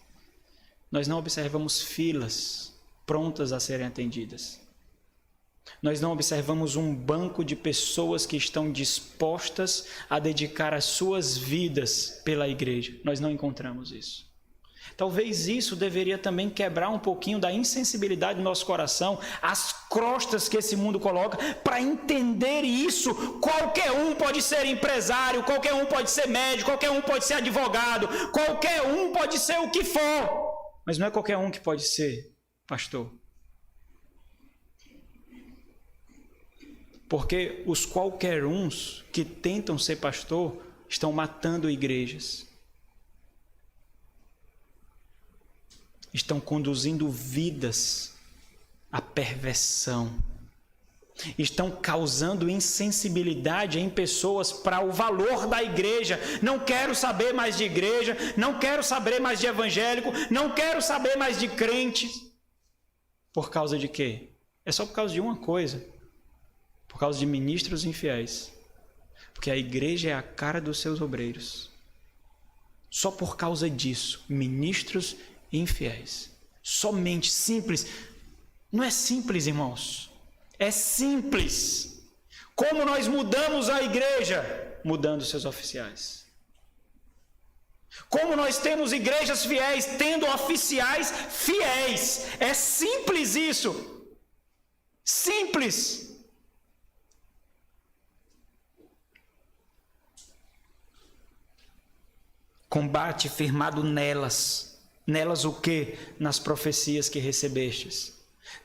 Nós não observamos filas prontas a serem atendidas. Nós não observamos um banco de pessoas que estão dispostas a dedicar as suas vidas pela igreja. Nós não encontramos isso. Talvez isso deveria também quebrar um pouquinho da insensibilidade do nosso coração, as crostas que esse mundo coloca, para entender isso. Qualquer um pode ser empresário, qualquer um pode ser médico, qualquer um pode ser advogado, qualquer um pode ser o que for, mas não é qualquer um que pode ser pastor. Porque os qualquer uns que tentam ser pastor estão matando igrejas. Estão conduzindo vidas à perversão. Estão causando insensibilidade em pessoas para o valor da igreja. Não quero saber mais de igreja, não quero saber mais de evangélico, não quero saber mais de crente. Por causa de quê? É só por causa de uma coisa. Por causa de ministros infiéis. Porque a igreja é a cara dos seus obreiros. Só por causa disso, ministros infiéis. Somente simples. Não é simples, irmãos. É simples. Como nós mudamos a igreja? Mudando seus oficiais. Como nós temos igrejas fiéis, tendo oficiais fiéis. É simples isso. Simples. Combate firmado nelas. Nelas o quê? Nas profecias que recebestes.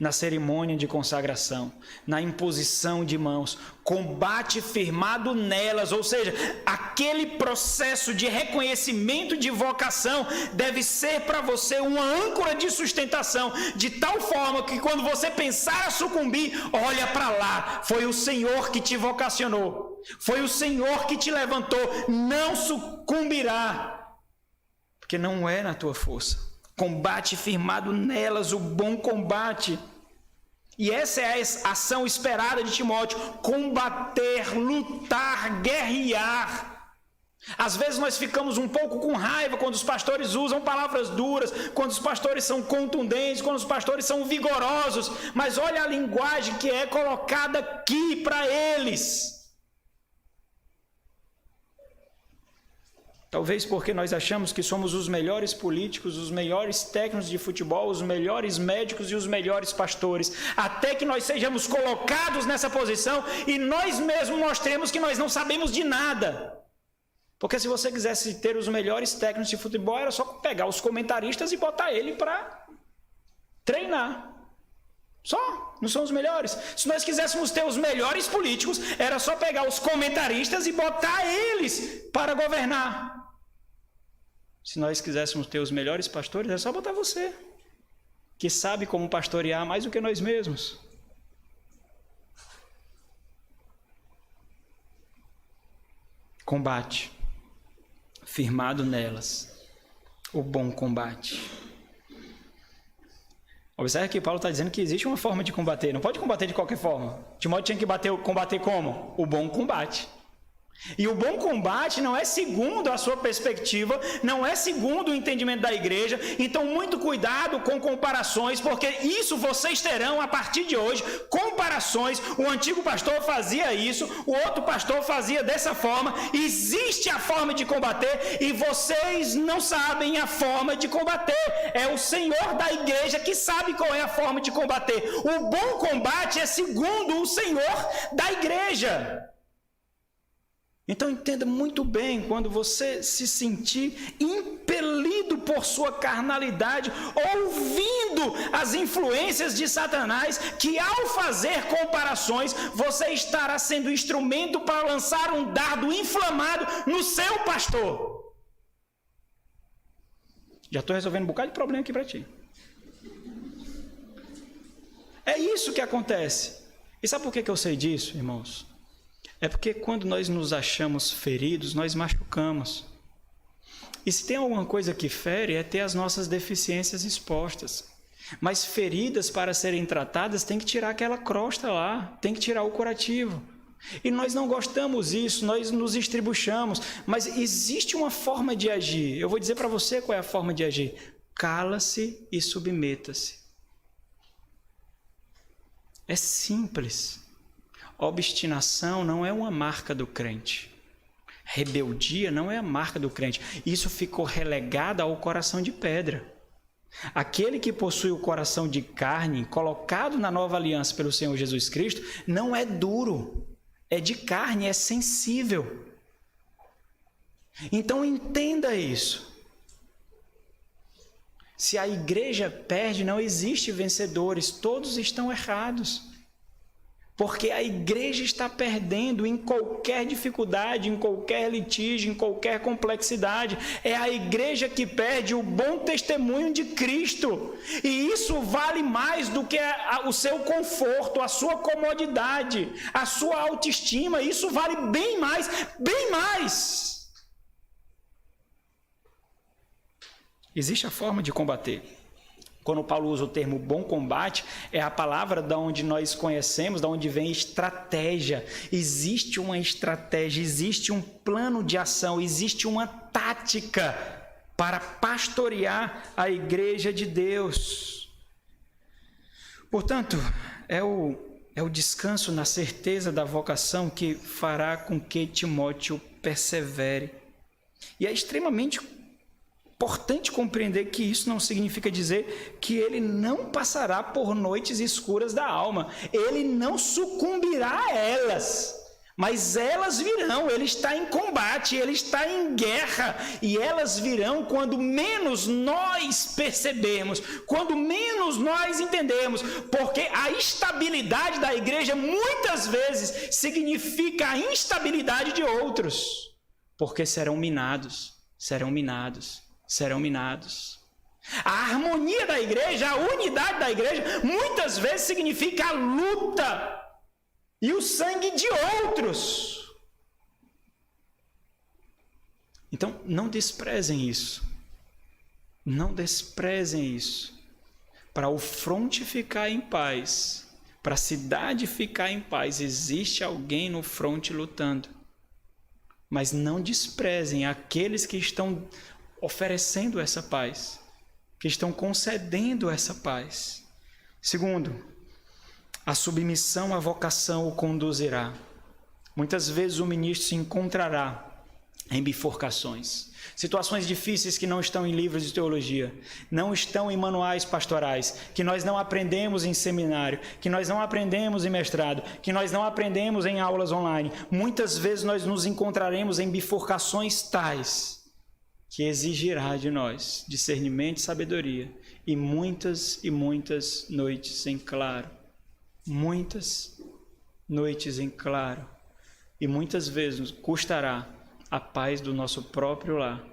Na cerimônia de consagração, na imposição de mãos, combate firmado nelas, ou seja, aquele processo de reconhecimento de vocação deve ser para você uma âncora de sustentação, de tal forma que quando você pensar a sucumbir, olha para lá, foi o Senhor que te vocacionou, foi o Senhor que te levantou, não sucumbirá, porque não é na tua força. Combate firmado nelas, o bom combate. E essa é a ação esperada de Timóteo: combater, lutar, guerrear. Às vezes nós ficamos um pouco com raiva quando os pastores usam palavras duras, quando os pastores são contundentes, quando os pastores são vigorosos, mas olha a linguagem que é colocada aqui para eles. Talvez porque nós achamos que somos os melhores políticos, os melhores técnicos de futebol, os melhores médicos e os melhores pastores, até que nós sejamos colocados nessa posição e nós mesmos mostremos que nós não sabemos de nada. Porque se você quisesse ter os melhores técnicos de futebol, era só pegar os comentaristas e botar ele para treinar. Só, não são os melhores. Se nós quiséssemos ter os melhores políticos, era só pegar os comentaristas e botar eles para governar. Se nós quiséssemos ter os melhores pastores, é só botar você, que sabe como pastorear mais do que nós mesmos. Combate, firmado nelas, o bom combate. Observe que Paulo está dizendo que existe uma forma de combater, não pode combater de qualquer forma. Timóteo tinha que combater como? O bom combate. E o bom combate não é segundo a sua perspectiva, não é segundo o entendimento da igreja. Então, muito cuidado com comparações, porque isso vocês terão a partir de hoje, comparações. O antigo pastor fazia isso, o outro pastor fazia dessa forma. Existe a forma de combater e vocês não sabem a forma de combater. É o Senhor da igreja que sabe qual é a forma de combater. O bom combate é segundo o Senhor da igreja. Então entenda muito bem, quando você se sentir impelido por sua carnalidade, ouvindo as influências de Satanás, que ao fazer comparações, você estará sendo instrumento para lançar um dardo inflamado no seu pastor. Já estou resolvendo um bocado de problema aqui para ti. É isso que acontece. E sabe por que eu sei disso, irmãos? É porque quando nós nos achamos feridos, nós machucamos. E se tem alguma coisa que fere, é ter as nossas deficiências expostas. Mas feridas, para serem tratadas, tem que tirar aquela crosta lá, tem que tirar o curativo. E nós não gostamos disso, nós nos estribuchamos. Mas existe uma forma de agir. Eu vou dizer para você qual é a forma de agir. Cala-se e submeta-se. É simples. Obstinação não é uma marca do crente. Rebeldia não é a marca do crente. Isso ficou relegado ao coração de pedra. Aquele que possui o coração de carne, colocado na nova aliança pelo Senhor Jesus Cristo, não é duro, é de carne, é sensível. Então entenda isso. Se a igreja perde, não existe vencedores, todos estão errados. Porque a igreja está perdendo em qualquer dificuldade, em qualquer litígio, em qualquer complexidade. É a igreja que perde o bom testemunho de Cristo. E isso vale mais do que o seu conforto, a sua comodidade, a sua autoestima. Isso vale bem mais, bem mais. Existe a forma de combater. Quando Paulo usa o termo bom combate, é a palavra da onde nós conhecemos, da onde vem estratégia. Existe uma estratégia, existe um plano de ação, existe uma tática para pastorear a igreja de Deus. Portanto, é o descanso na certeza da vocação que fará com que Timóteo persevere. E é extremamente importante compreender que isso não significa dizer que ele não passará por noites escuras da alma. Ele não sucumbirá a elas, mas elas virão. Ele está em combate, ele está em guerra, e elas virão quando menos nós percebermos, quando menos nós entendemos, porque a estabilidade da igreja muitas vezes significa a instabilidade de outros, porque serão minados. A harmonia da igreja, a unidade da igreja, muitas vezes significa a luta e o sangue de outros. Então, não desprezem isso. Não desprezem isso. Para o fronte ficar em paz, para a cidade ficar em paz, existe alguém no fronte lutando. Mas não desprezem aqueles que estão oferecendo essa paz, que estão concedendo essa paz. Segundo, a submissão à vocação o conduzirá. Muitas vezes o ministro se encontrará em bifurcações. Situações difíceis que não estão em livros de teologia, não estão em manuais pastorais, que nós não aprendemos em seminário, que nós não aprendemos em mestrado, que nós não aprendemos em aulas online. Muitas vezes nós nos encontraremos em bifurcações tais que exigirá de nós discernimento e sabedoria e muitas noites em claro. Muitas noites em claro. E muitas vezes nos custará a paz do nosso próprio lar,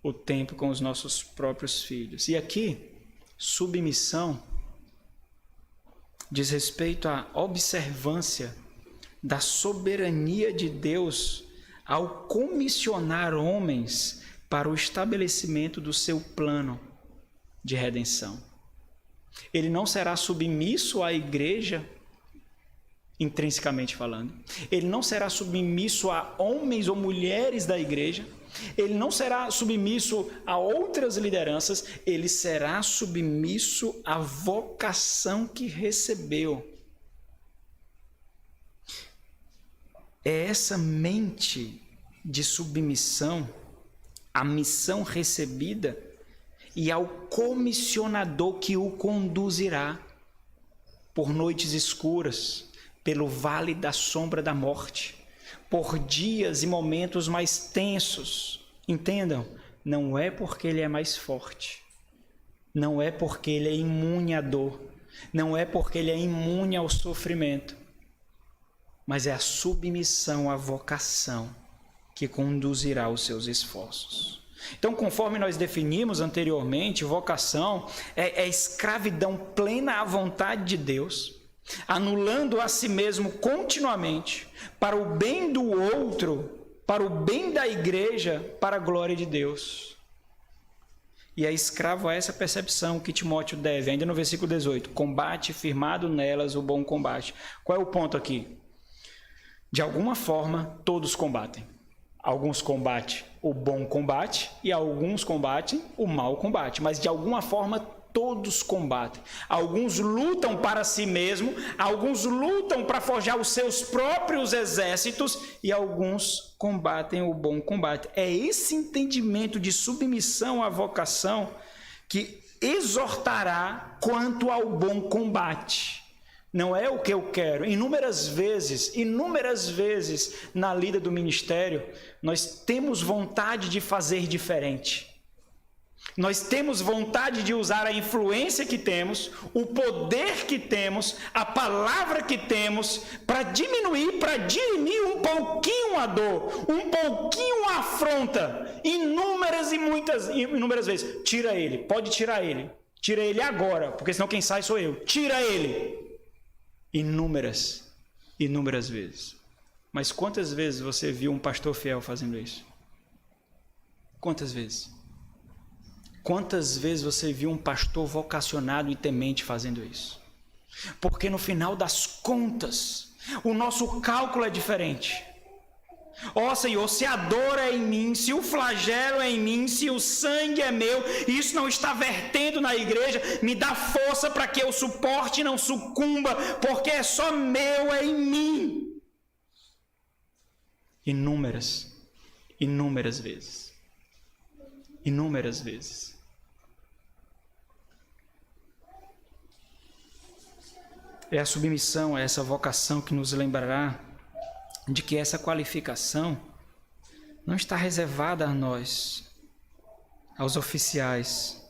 o tempo com os nossos próprios filhos. E aqui, submissão diz respeito à observância da soberania de Deus ao comissionar homens para o estabelecimento do seu plano de redenção. Ele não será submisso à igreja, intrinsecamente falando. Ele não será submisso a homens ou mulheres da igreja. Ele não será submisso a outras lideranças. Ele será submisso à vocação que recebeu. É essa mente de submissão à missão recebida e ao comissionador que o conduzirá por noites escuras, pelo vale da sombra da morte, por dias e momentos mais tensos. Entendam, não é porque ele é mais forte, não é porque ele é imune à dor, não é porque ele é imune ao sofrimento, mas é a submissão à vocação que conduzirá os seus esforços. Então, conforme nós definimos anteriormente, vocação é escravidão plena à vontade de Deus, anulando a si mesmo continuamente, para o bem do outro, para o bem da igreja, para a glória de Deus. E é escravo a essa percepção que Timóteo deve, ainda no versículo 18, combate firmado nelas o bom combate. Qual é o ponto aqui? De alguma forma, todos combatem. Alguns combatem o bom combate e alguns combatem o mau combate, mas de alguma forma todos combatem. Alguns lutam para si mesmo, alguns lutam para forjar os seus próprios exércitos e alguns combatem o bom combate. É esse entendimento de submissão à vocação que exortará quanto ao bom combate. Não é o que eu quero. Inúmeras vezes na lida do ministério, nós temos vontade de fazer diferente. Nós temos vontade de usar a influência que temos, o poder que temos, a palavra que temos, para diminuir, para dirimir um pouquinho a dor, um pouquinho a afronta, inúmeras vezes. Tira ele, pode tirar ele. Tira ele agora, porque senão quem sai sou eu. Tira ele. Inúmeras vezes. Mas quantas vezes você viu um pastor fiel fazendo isso? Quantas vezes? Quantas vezes você viu um pastor vocacionado e temente fazendo isso? Porque no final das contas, o nosso cálculo é diferente. Ó Senhor, se a dor é em mim, se o flagelo é em mim, se o sangue é meu, e isso não está vertendo na igreja, me dá força para que eu suporte e não sucumba, porque é só meu, é em mim. Inúmeras vezes. Inúmeras vezes. É a submissão a essa vocação que nos lembrará de que essa qualificação não está reservada a nós, aos oficiais,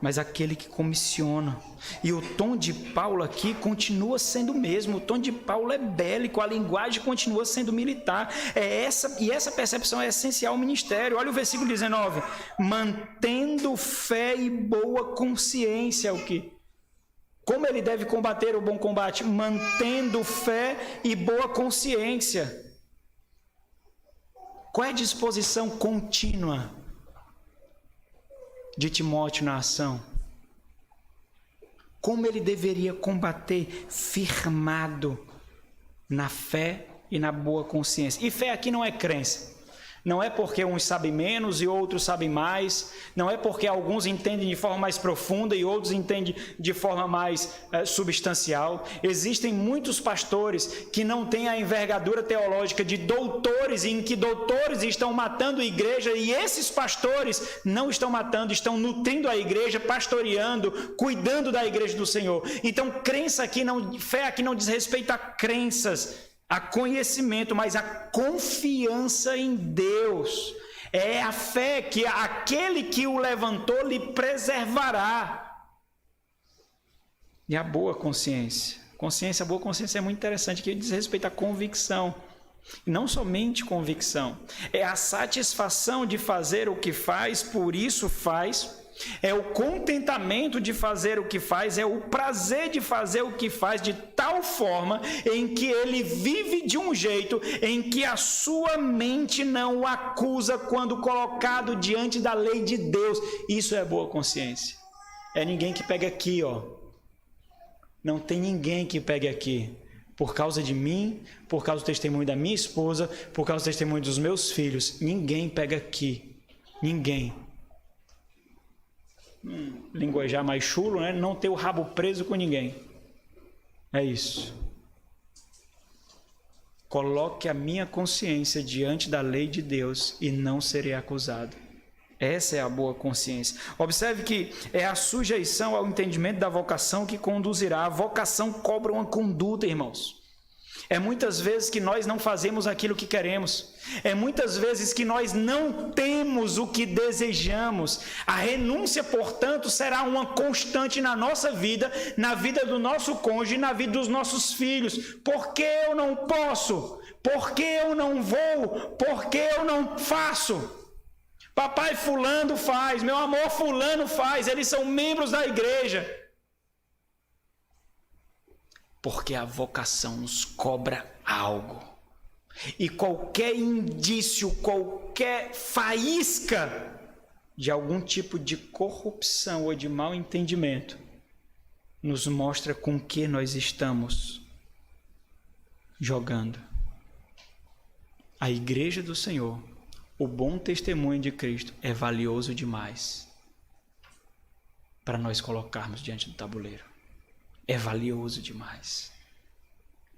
mas àquele que comissiona. E o tom de Paulo aqui continua sendo o mesmo, o tom de Paulo é bélico, a linguagem continua sendo militar. Essa percepção é essencial ao ministério. Olha o versículo 19, mantendo fé e boa consciência, como ele deve combater o bom combate? Mantendo fé e boa consciência. Qual é a disposição contínua de Timóteo na ação? Como ele deveria combater firmado na fé e na boa consciência? E fé aqui não é crença. Não é porque uns sabem menos e outros sabem mais. Não é porque alguns entendem de forma mais profunda e outros entendem de forma mais substancial. Existem muitos pastores que não têm a envergadura teológica de doutores, em que doutores estão matando a igreja, e esses pastores não estão matando, estão nutrindo a igreja, pastoreando, cuidando da igreja do Senhor. Então, fé aqui não diz respeito a crenças, a conhecimento, mas a confiança em Deus. É a fé que aquele que o levantou lhe preservará. E a boa consciência. A boa consciência é muito interessante, que diz respeito à convicção. E não somente convicção. É a satisfação de fazer o que faz, por isso faz. É o contentamento de fazer o que faz, é o prazer de fazer o que faz, de tal forma em que ele vive de um jeito em que a sua mente não o acusa quando colocado diante da lei de Deus. Isso é boa consciência. É ninguém que pega aqui, ó. Não tem ninguém que pegue aqui. Por causa de mim, por causa do testemunho da minha esposa, por causa do testemunho dos meus filhos. Ninguém pega aqui. Ninguém. Linguajar mais chulo, né? Não ter o rabo preso com ninguém. É isso. Coloque a minha consciência diante da lei de Deus e não serei acusado. Essa é a boa consciência. Observe que é a sujeição ao entendimento da vocação que conduzirá. A vocação cobra uma conduta, irmãos. É muitas vezes que nós não fazemos aquilo que queremos. É muitas vezes que nós não temos o que desejamos. A renúncia, portanto, será uma constante na nossa vida, na vida do nosso cônjuge, na vida dos nossos filhos. Por que eu não posso? Por que eu não vou? Por que eu não faço? Papai fulano faz, meu amor fulano faz, eles são membros da igreja. Porque a vocação nos cobra algo. E qualquer indício, qualquer faísca de algum tipo de corrupção ou de mau entendimento nos mostra com que nós estamos jogando. A igreja do Senhor, o bom testemunho de Cristo é valioso demais para nós colocarmos diante do tabuleiro. É valioso demais.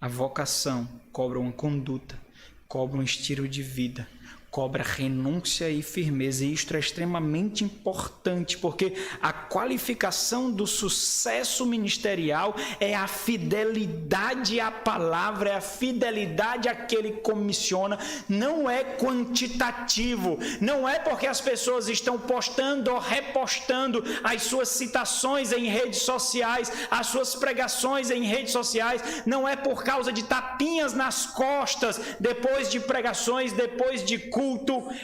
A vocação cobra uma conduta, cobra um estilo de vida, cobra renúncia e firmeza. E isto é extremamente importante, porque a qualificação do sucesso ministerial é a fidelidade à palavra, é a fidelidade àquele que comissiona. Não é quantitativo, não é porque as pessoas estão postando ou repostando as suas citações em redes sociais, as suas pregações em redes sociais, não é por causa de tapinhas nas costas, depois de pregações, depois de culto.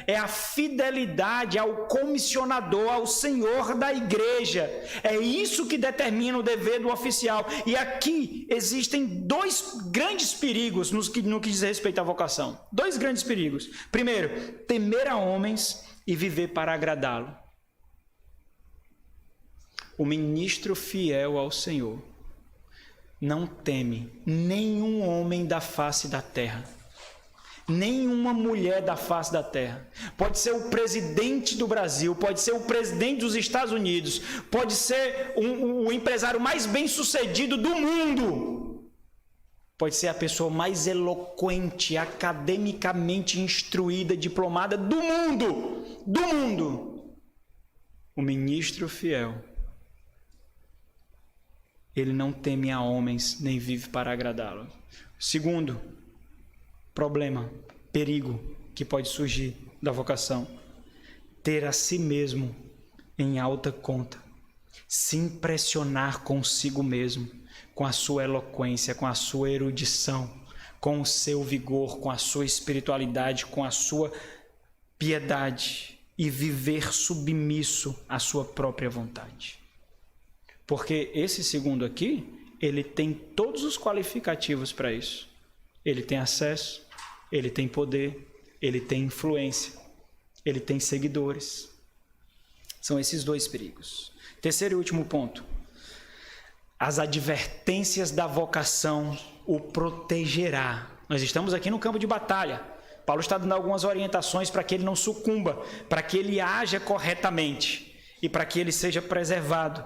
É a fidelidade ao comissionador, ao Senhor da igreja. É isso que determina o dever do oficial. E aqui existem dois grandes perigos no que diz respeito à vocação. Dois grandes perigos. Primeiro, temer a homens e viver para agradá-lo. O ministro fiel ao Senhor não teme nenhum homem da face da terra. Nenhuma mulher da face da terra. Pode ser o presidente do Brasil, pode ser o presidente dos Estados Unidos, pode ser o empresário mais bem sucedido do mundo, pode ser a pessoa mais eloquente, academicamente instruída, diplomada do mundo. O ministro fiel, ele não teme a homens, nem vive para agradá-lo. Segundo problema, perigo que pode surgir da vocação: ter a si mesmo em alta conta, se impressionar consigo mesmo, com a sua eloquência, com a sua erudição, com o seu vigor, com a sua espiritualidade, com a sua piedade, e viver submisso à sua própria vontade. Porque esse segundo aqui, ele tem todos os qualificativos para isso. Ele tem acesso, ele tem poder, ele tem influência, ele tem seguidores. São esses dois perigos. Terceiro e último ponto: as advertências da vocação o protegerá. Nós estamos aqui no campo de batalha. Paulo está dando algumas orientações para que ele não sucumba, para que ele haja corretamente e para que ele seja preservado.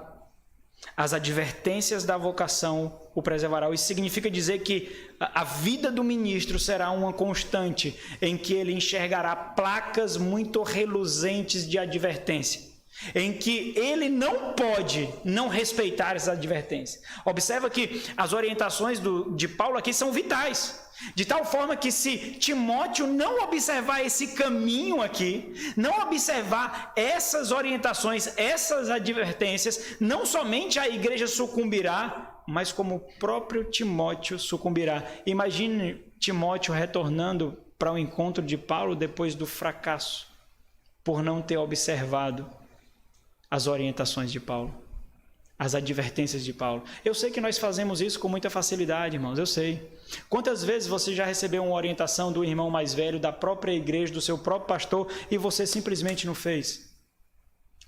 As advertências da vocação o preservarão. Isso significa dizer que a vida do ministro será uma constante em que ele enxergará placas muito reluzentes de advertência, em que ele não pode não respeitar essa advertência. Observa que as orientações de Paulo aqui são vitais, de tal forma que se Timóteo não observar esse caminho aqui, não observar essas orientações, essas advertências, não somente a igreja sucumbirá, mas como o próprio Timóteo sucumbirá. Imagine Timóteo retornando para o encontro de Paulo depois do fracasso, por não ter observado as orientações de Paulo, as advertências de Paulo. Eu sei que nós fazemos isso com muita facilidade, irmãos, eu sei. Quantas vezes você já recebeu uma orientação do irmão mais velho, da própria igreja, do seu próprio pastor, e você simplesmente não fez?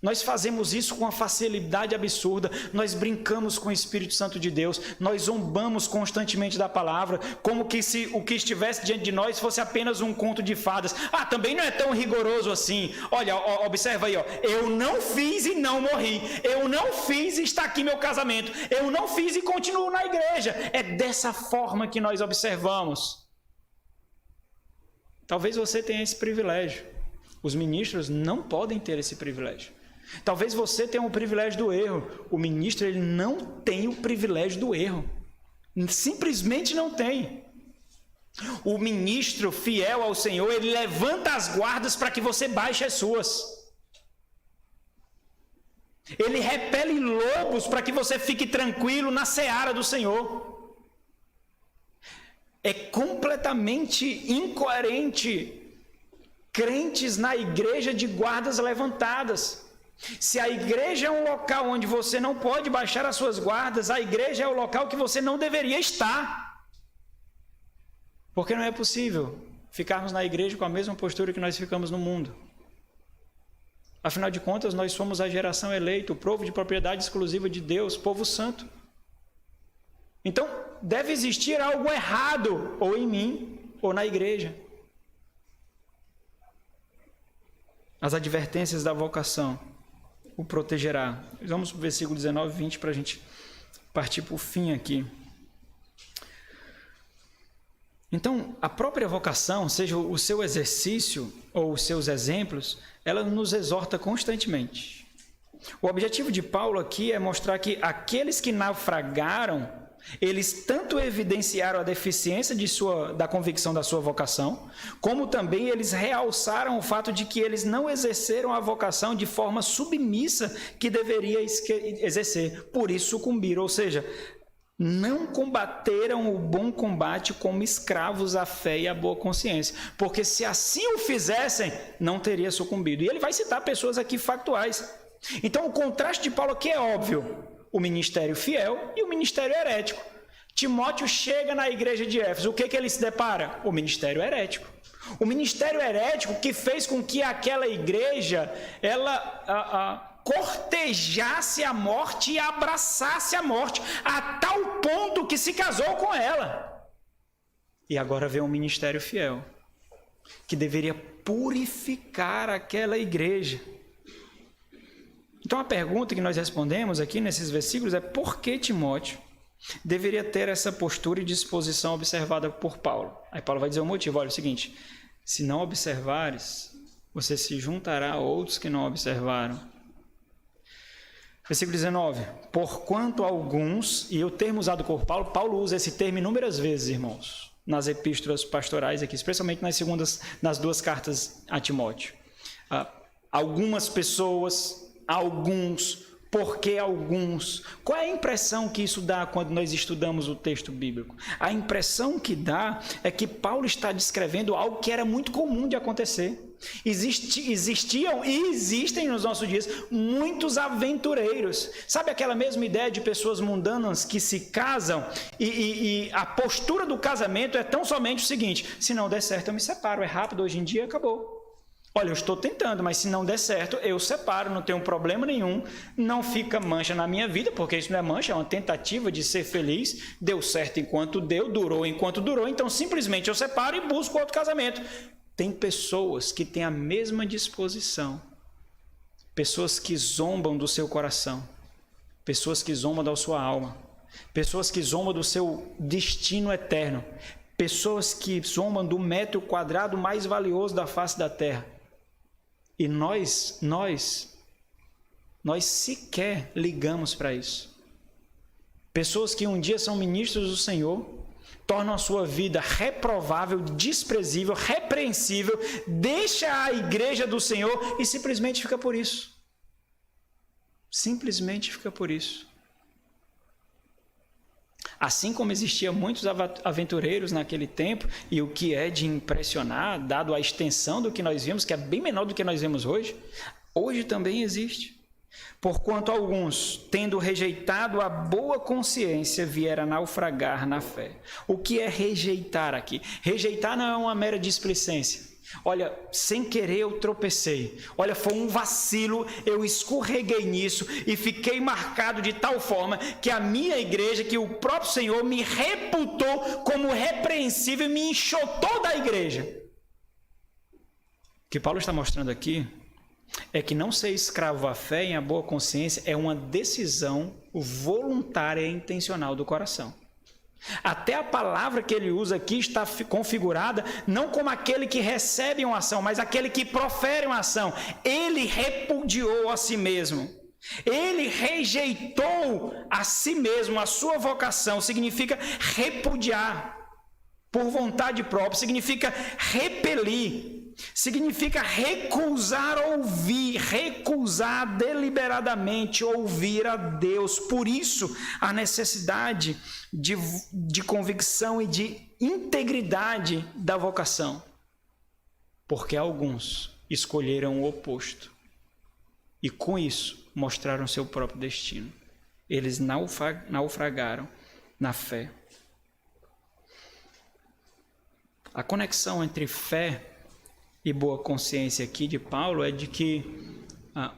Nós fazemos isso com uma facilidade absurda, nós brincamos com o Espírito Santo de Deus, nós zombamos constantemente da palavra, como que se o que estivesse diante de nós fosse apenas um conto de fadas. Também não é tão rigoroso assim. Olha, observa aí, eu não fiz e não morri, eu não fiz e está aqui meu casamento, eu não fiz e continuo na igreja. É dessa forma que nós observamos. Talvez você tenha esse privilégio, os ministros não podem ter esse privilégio. Talvez você tenha o privilégio do erro. O ministro, ele não tem o privilégio do erro. Simplesmente não tem. O ministro fiel ao Senhor, ele levanta as guardas para que você baixe as suas. Ele repele lobos para que você fique tranquilo na seara do Senhor. É completamente incoerente crentes na igreja de guardas levantadas. Se a igreja é um local onde você não pode baixar as suas guardas, a igreja é o local que você não deveria estar. Porque não é possível ficarmos na igreja com a mesma postura que nós ficamos no mundo. Afinal de contas, nós somos a geração eleita, o povo de propriedade exclusiva de Deus, povo santo. Então, deve existir algo errado, ou em mim, ou na igreja. As advertências da vocação o protegerá. Vamos para o versículo 19 e 20 para a gente partir para o fim aqui. Então, a própria vocação, seja o seu exercício ou os seus exemplos, ela nos exorta constantemente. O objetivo de Paulo aqui é mostrar que aqueles que naufragaram, eles tanto evidenciaram a deficiência da convicção da sua vocação, como também eles realçaram o fato de que eles não exerceram a vocação de forma submissa que deveria exercer, por isso sucumbiram, ou seja, não combateram o bom combate como escravos à fé e à boa consciência, porque se assim o fizessem, não teria sucumbido. E ele vai citar pessoas aqui factuais. Então o contraste de Paulo aqui é óbvio. O ministério fiel e o ministério herético. Timóteo chega na igreja de Éfeso, o que ele se depara? O ministério herético. O ministério herético que fez com que aquela igreja, ela cortejasse a morte e abraçasse a morte, a tal ponto que se casou com ela. E agora vem um ministério fiel, que deveria purificar aquela igreja. Então a pergunta que nós respondemos aqui nesses versículos é: por que Timóteo deveria ter essa postura e disposição observada por Paulo? Aí Paulo vai dizer o motivo. Olha, é o seguinte: se não observares, você se juntará a outros que não observaram. Versículo 19: porquanto alguns, e o termo usado por Paulo, Paulo usa esse termo inúmeras vezes, irmãos, nas epístolas pastorais aqui, especialmente nas duas cartas a Timóteo. Algumas pessoas, alguns, porque alguns. Qual é a impressão que isso dá quando nós estudamos o texto bíblico? A impressão que dá é que Paulo está descrevendo algo que era muito comum de acontecer. Existiam e existem nos nossos dias muitos aventureiros. Sabe aquela mesma ideia de pessoas mundanas que se casam e a postura do casamento é tão somente o seguinte: se não der certo eu me separo, é rápido hoje em dia, acabou. Olha, eu estou tentando, mas se não der certo, eu separo, não tenho problema nenhum, não fica mancha na minha vida, porque isso não é mancha, é uma tentativa de ser feliz, deu certo enquanto deu, durou enquanto durou, então simplesmente eu separo e busco outro casamento. tem pessoas que têm a mesma disposição, pessoas que zombam do seu coração, pessoas que zombam da sua alma, pessoas que zombam do seu destino eterno, pessoas que zombam do metro quadrado mais valioso da face da terra. E nós sequer ligamos para isso. Pessoas que um dia são ministros do Senhor, tornam a sua vida reprovável, desprezível, repreensível, deixa a igreja do Senhor e simplesmente fica por isso. Simplesmente fica por isso. Assim como existiam muitos aventureiros naquele tempo, e o que é de impressionar, dado a extensão do que nós vimos, que é bem menor do que nós vemos hoje, hoje também existe. Porquanto alguns, tendo rejeitado a boa consciência, vieram a naufragar na fé. O que é rejeitar aqui? Rejeitar não é uma mera displicência. Olha, sem querer eu tropecei. Olha, foi um vacilo, eu escorreguei nisso e fiquei marcado de tal forma que a minha igreja, que o próprio Senhor me reputou como repreensível e me enxotou da igreja. O que Paulo está mostrando aqui é que não ser escravo à fé e à boa consciência é uma decisão voluntária e intencional do coração. Até a palavra que ele usa aqui está configurada não como aquele que recebe uma ação, mas aquele que profere uma ação. Ele repudiou a si mesmo. Ele rejeitou a si mesmo, a sua vocação. Significa repudiar por vontade própria, significa repelir. Significa recusar ouvir, recusar deliberadamente ouvir a Deus. Por isso, a necessidade de convicção e de integridade da vocação. Porque alguns escolheram o oposto e, com isso, mostraram seu próprio destino. Eles naufragaram na fé. A conexão entre fé e boa consciência aqui de Paulo é de que a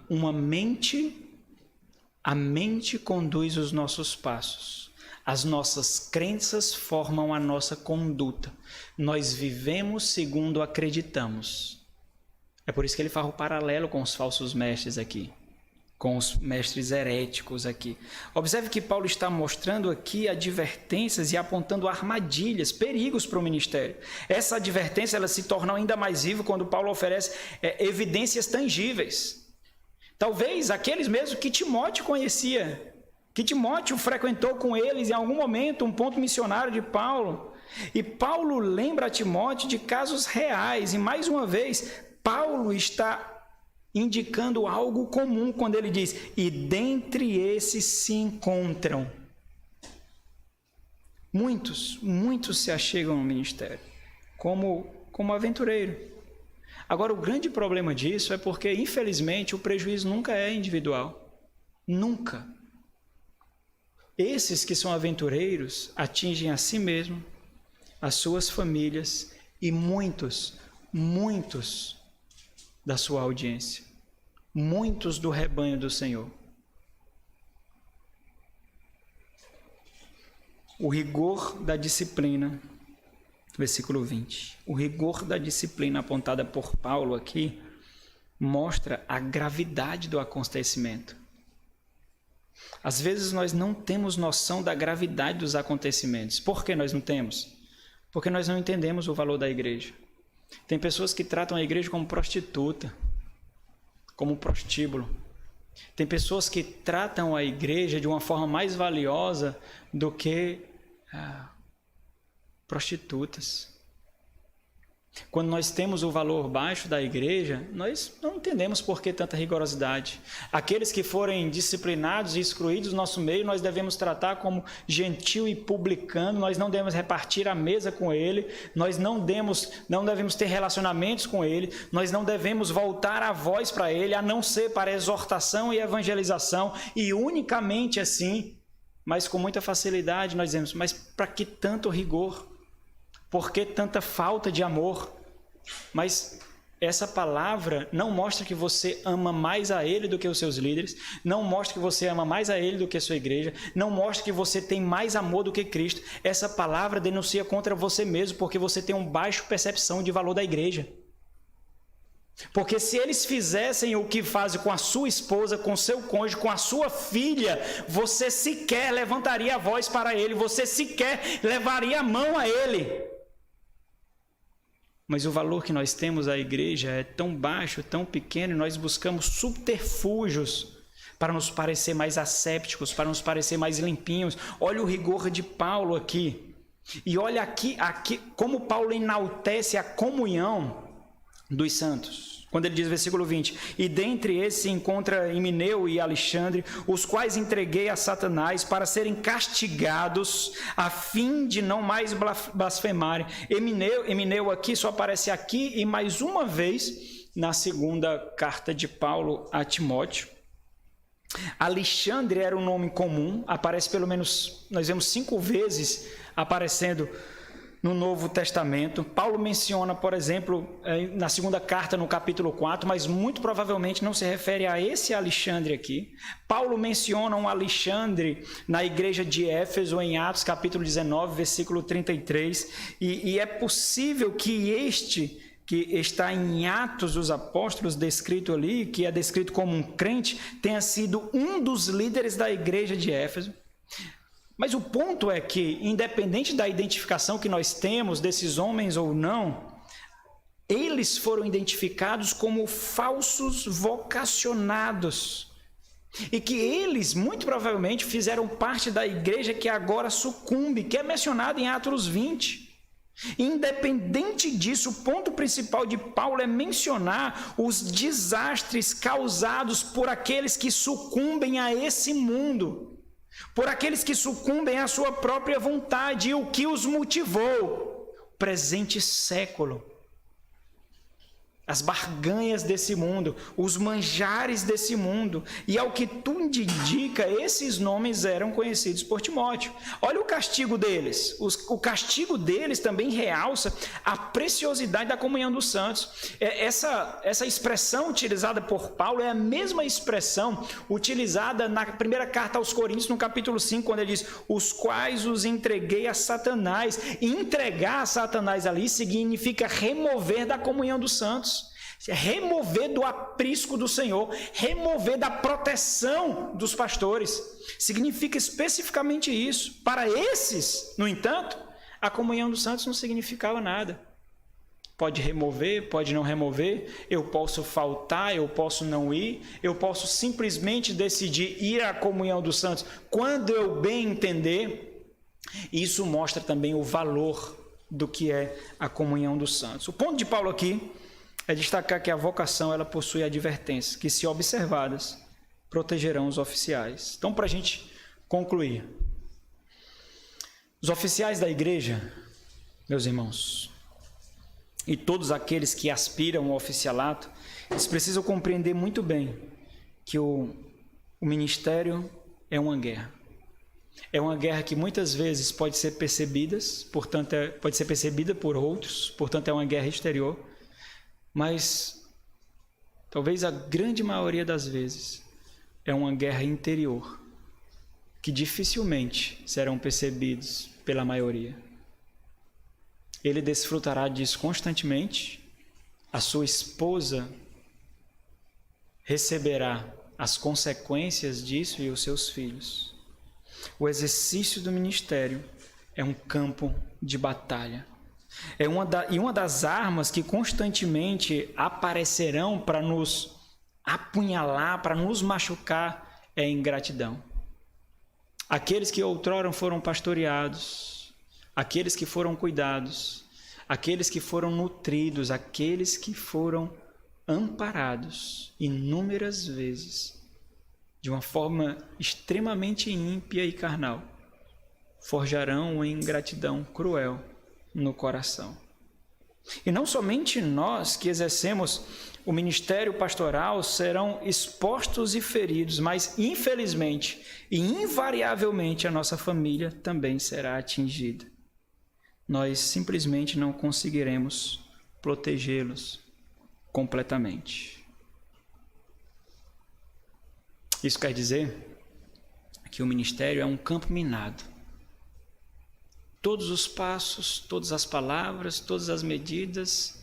mente conduz os nossos passos. As nossas crenças formam a nossa conduta. Nós vivemos segundo acreditamos. É por isso que ele faz o paralelo com os falsos mestres aqui, com os mestres heréticos aqui. Observe que Paulo está mostrando aqui advertências e apontando armadilhas, perigos para o ministério. Essa advertência ela se torna ainda mais viva quando Paulo oferece evidências tangíveis. Talvez aqueles mesmos que Timóteo conhecia, que Timóteo frequentou com eles em algum momento, um ponto missionário de Paulo. E Paulo lembra a Timóteo de casos reais. E mais uma vez, Paulo está indicando algo comum quando ele diz, e dentre esses se encontram. Muitos se achegam ao ministério, como aventureiro. Agora, o grande problema disso é porque, infelizmente, o prejuízo nunca é individual. Nunca. Esses que são aventureiros atingem a si mesmo, as suas famílias e muitos da sua audiência, muitos do rebanho do Senhor. O rigor da disciplina, versículo 20. O rigor da disciplina apontada por Paulo aqui mostra a gravidade do acontecimento. Às vezes nós não temos noção da gravidade dos acontecimentos. Por que nós não temos? Porque nós não entendemos o valor da igreja. Tem pessoas que tratam a igreja como prostituta, como prostíbulo. Tem pessoas que tratam a igreja de uma forma mais valiosa do que prostitutas. Quando nós temos o valor baixo da igreja, nós não entendemos por que tanta rigorosidade. Aqueles que forem disciplinados e excluídos do nosso meio, nós devemos tratar como gentil e publicano, nós não devemos repartir a mesa com ele, nós não devemos ter relacionamentos com ele, nós não devemos voltar a voz para ele, a não ser para exortação e evangelização, e unicamente assim, mas com muita facilidade nós dizemos, mas para que tanto rigor? Por que tanta falta de amor? Mas essa palavra não mostra que você ama mais a Ele do que os seus líderes, não mostra que você ama mais a Ele do que a sua igreja, não mostra que você tem mais amor do que Cristo. Essa palavra denuncia contra você mesmo, porque você tem uma baixa percepção de valor da igreja. Porque se eles fizessem o que fazem com a sua esposa, com seu cônjuge, com a sua filha, você sequer levantaria a voz para ele, você sequer levaria a mão a ele. Mas o valor que nós temos à igreja é tão baixo, tão pequeno, e nós buscamos subterfúgios para nos parecer mais assépticos, para nos parecer mais limpinhos. Olha o rigor de Paulo aqui. E olha aqui como Paulo enaltece a comunhão dos santos. Quando ele diz, versículo 20, e dentre esses se encontra Himeneu e Alexandre, os quais entreguei a Satanás para serem castigados, a fim de não mais blasfemarem. Himeneu aqui só aparece aqui e mais uma vez na segunda carta de Paulo a Timóteo. Alexandre era um nome comum, aparece pelo menos, nós vemos 5 vezes aparecendo no Novo Testamento. Paulo menciona, por exemplo, na segunda carta, no capítulo 4, mas muito provavelmente não se refere a esse Alexandre aqui. Paulo menciona um Alexandre na igreja de Éfeso, em Atos, capítulo 19, versículo 33, e é possível que este, que está em Atos dos Apóstolos, descrito ali, que é descrito como um crente, tenha sido um dos líderes da igreja de Éfeso. Mas o ponto é que, independente da identificação que nós temos desses homens ou não, eles foram identificados como falsos vocacionados. E que eles, muito provavelmente, fizeram parte da igreja que agora sucumbe, que é mencionado em Atos 20. Independente disso, o ponto principal de Paulo é mencionar os desastres causados por aqueles que sucumbem a esse mundo, por aqueles que sucumbem à sua própria vontade, e o que os motivou? O presente século, as barganhas desse mundo, os manjares desse mundo, e ao que tudo indica, esses nomes eram conhecidos por Timóteo. Olha o castigo deles. O castigo deles também realça a preciosidade da comunhão dos santos. Essa expressão utilizada por Paulo é a mesma expressão utilizada na primeira carta aos Coríntios, no capítulo 5, quando ele diz, os quais os entreguei a Satanás. E entregar a Satanás ali significa remover da comunhão dos santos, remover do aprisco do Senhor, remover da proteção dos pastores. Significa especificamente isso. Para esses, no entanto, a comunhão dos santos não significava nada. Pode remover, pode não remover, eu posso faltar, eu posso não ir, eu posso simplesmente decidir ir à comunhão dos santos quando eu bem entender. Isso mostra também o valor do que é a comunhão dos santos. O ponto de Paulo aqui é destacar que a vocação ela possui advertências que, se observadas, protegerão os oficiais. Então, para a gente concluir, os oficiais da igreja, meus irmãos, e todos aqueles que aspiram ao oficialato, eles precisam compreender muito bem que o ministério é uma guerra. É uma guerra que muitas vezes pode ser percebida, portanto, pode ser percebida por outros, portanto, é uma guerra exterior. Mas, talvez a grande maioria das vezes, é uma guerra interior, que dificilmente serão percebidos pela maioria. Ele desfrutará disso constantemente, a sua esposa receberá as consequências disso e os seus filhos. O exercício do ministério é um campo de batalha. E uma das armas que constantemente aparecerão para nos apunhalar, para nos machucar, é a ingratidão. Aqueles que outrora foram pastoreados, aqueles que foram cuidados, aqueles que foram nutridos, aqueles que foram amparados inúmeras vezes, de uma forma extremamente ímpia e carnal, forjarão uma ingratidão cruel no coração. E não somente nós que exercemos o ministério pastoral serão expostos e feridos, mas infelizmente e invariavelmente a nossa família também será atingida. Nós simplesmente não conseguiremos protegê-los completamente. Isso quer dizer que o ministério é um campo minado. Todos os passos, todas as palavras, todas as medidas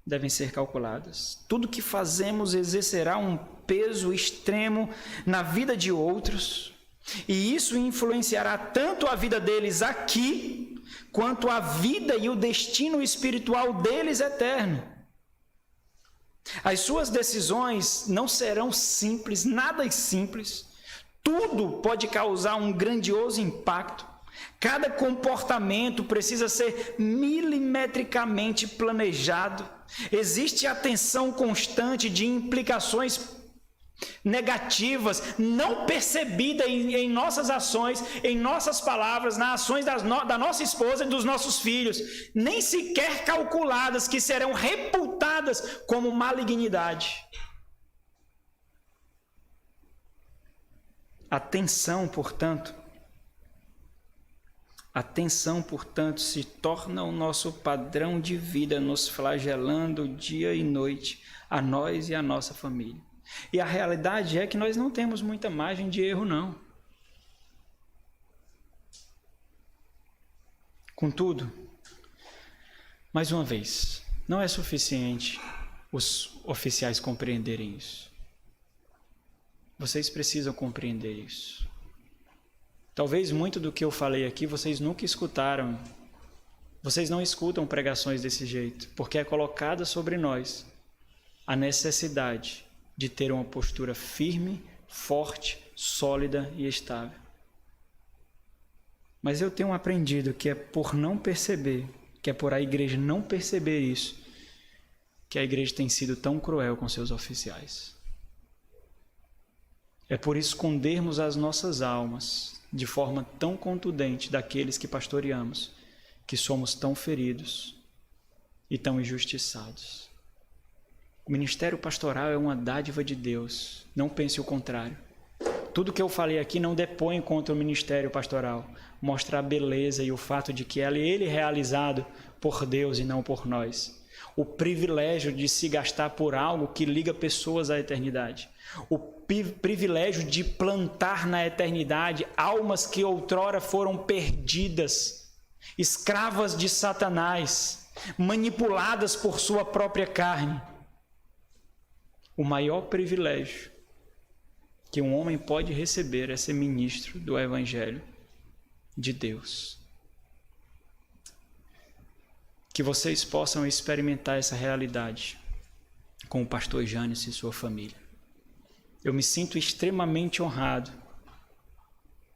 devem ser calculadas. Tudo que fazemos exercerá um peso extremo na vida de outros, e isso influenciará tanto a vida deles aqui, quanto a vida e o destino espiritual deles eterno. As suas decisões não serão simples, nada simples. Tudo pode causar um grandioso impacto. Cada comportamento precisa ser milimetricamente planejado. Existe atenção constante de implicações negativas, não percebidas em nossas ações, em nossas palavras, nas ações da nossa esposa e dos nossos filhos, nem sequer calculadas, que serão reputadas como malignidade. Atenção, portanto, se torna o nosso padrão de vida, nos flagelando dia e noite, a nós e a nossa família. E a realidade é que nós não temos muita margem de erro, não. Contudo, mais uma vez, não é suficiente os oficiais compreenderem isso. Vocês precisam compreender isso. Talvez muito do que eu falei aqui vocês nunca escutaram. Vocês não escutam pregações desse jeito, porque é colocada sobre nós a necessidade de ter uma postura firme, forte, sólida e estável. Mas eu tenho aprendido que é por não perceber, que é por a igreja não perceber isso, que a igreja tem sido tão cruel com seus oficiais. É por escondermos as nossas almas de forma tão contundente daqueles que pastoreamos, que somos tão feridos e tão injustiçados. O ministério pastoral é uma dádiva de Deus, não pense o contrário. Tudo que eu falei aqui não depõe contra o ministério pastoral, mostra a beleza e o fato de que ele é realizado por Deus e não por nós. O privilégio de se gastar por algo que liga pessoas à eternidade. O privilégio de plantar na eternidade almas que outrora foram perdidas, escravas de Satanás, manipuladas por sua própria carne. O maior privilégio que um homem pode receber é ser ministro do Evangelho de Deus. Que vocês possam experimentar essa realidade com o pastor Jânio e sua família. Eu me sinto extremamente honrado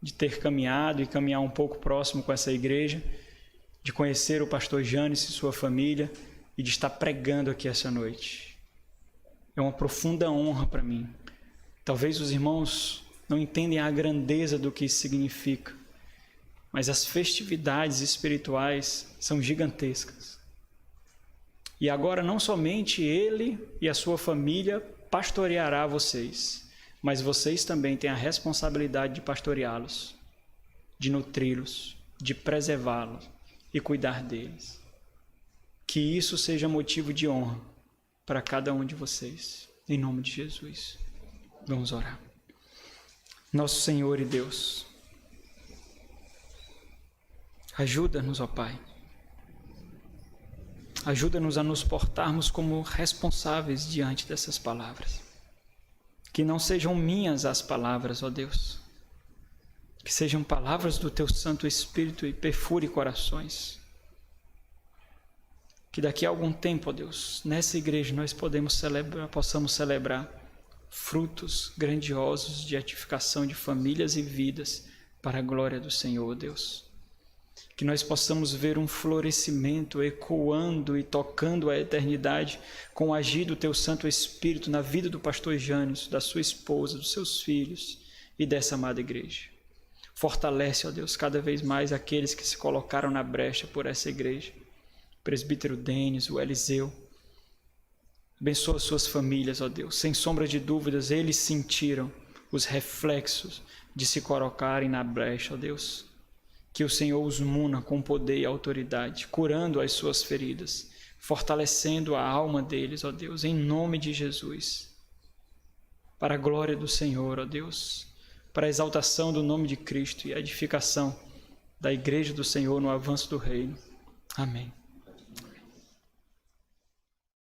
de ter caminhado e caminhar um pouco próximo com essa igreja, de conhecer o pastor Jânio e sua família e de estar pregando aqui essa noite. É uma profunda honra para mim. Talvez os irmãos não entendem a grandeza do que isso significa, mas as festividades espirituais são gigantescas. E agora não somente ele e a sua família pastoreará vocês, mas vocês também têm a responsabilidade de pastoreá-los, de nutri-los, de preservá-los e cuidar deles. Que isso seja motivo de honra para cada um de vocês, em nome de Jesus. Vamos orar. Nosso Senhor e Deus, ajuda-nos, ó Pai. Ajuda-nos a nos portarmos como responsáveis diante dessas palavras. Que não sejam minhas as palavras, ó Deus. Que sejam palavras do Teu Santo Espírito e perfure corações. Que daqui a algum tempo, ó Deus, nessa igreja nós possamos celebrar frutos grandiosos de edificação de famílias e vidas para a glória do Senhor, ó Deus. Que nós possamos ver um florescimento ecoando e tocando a eternidade com o agir do Teu Santo Espírito na vida do pastor Jânio, da sua esposa, dos seus filhos e dessa amada igreja. Fortalece, ó Deus, cada vez mais aqueles que se colocaram na brecha por essa igreja. O presbítero Denis, o Eliseu. Abençoa suas famílias, ó Deus. Sem sombra de dúvidas, eles sentiram os reflexos de se colocarem na brecha, ó Deus. Que o Senhor os muna com poder e autoridade, curando as suas feridas, fortalecendo a alma deles, ó Deus, em nome de Jesus. Para a glória do Senhor, ó Deus, para a exaltação do nome de Cristo e a edificação da igreja do Senhor no avanço do reino. Amém.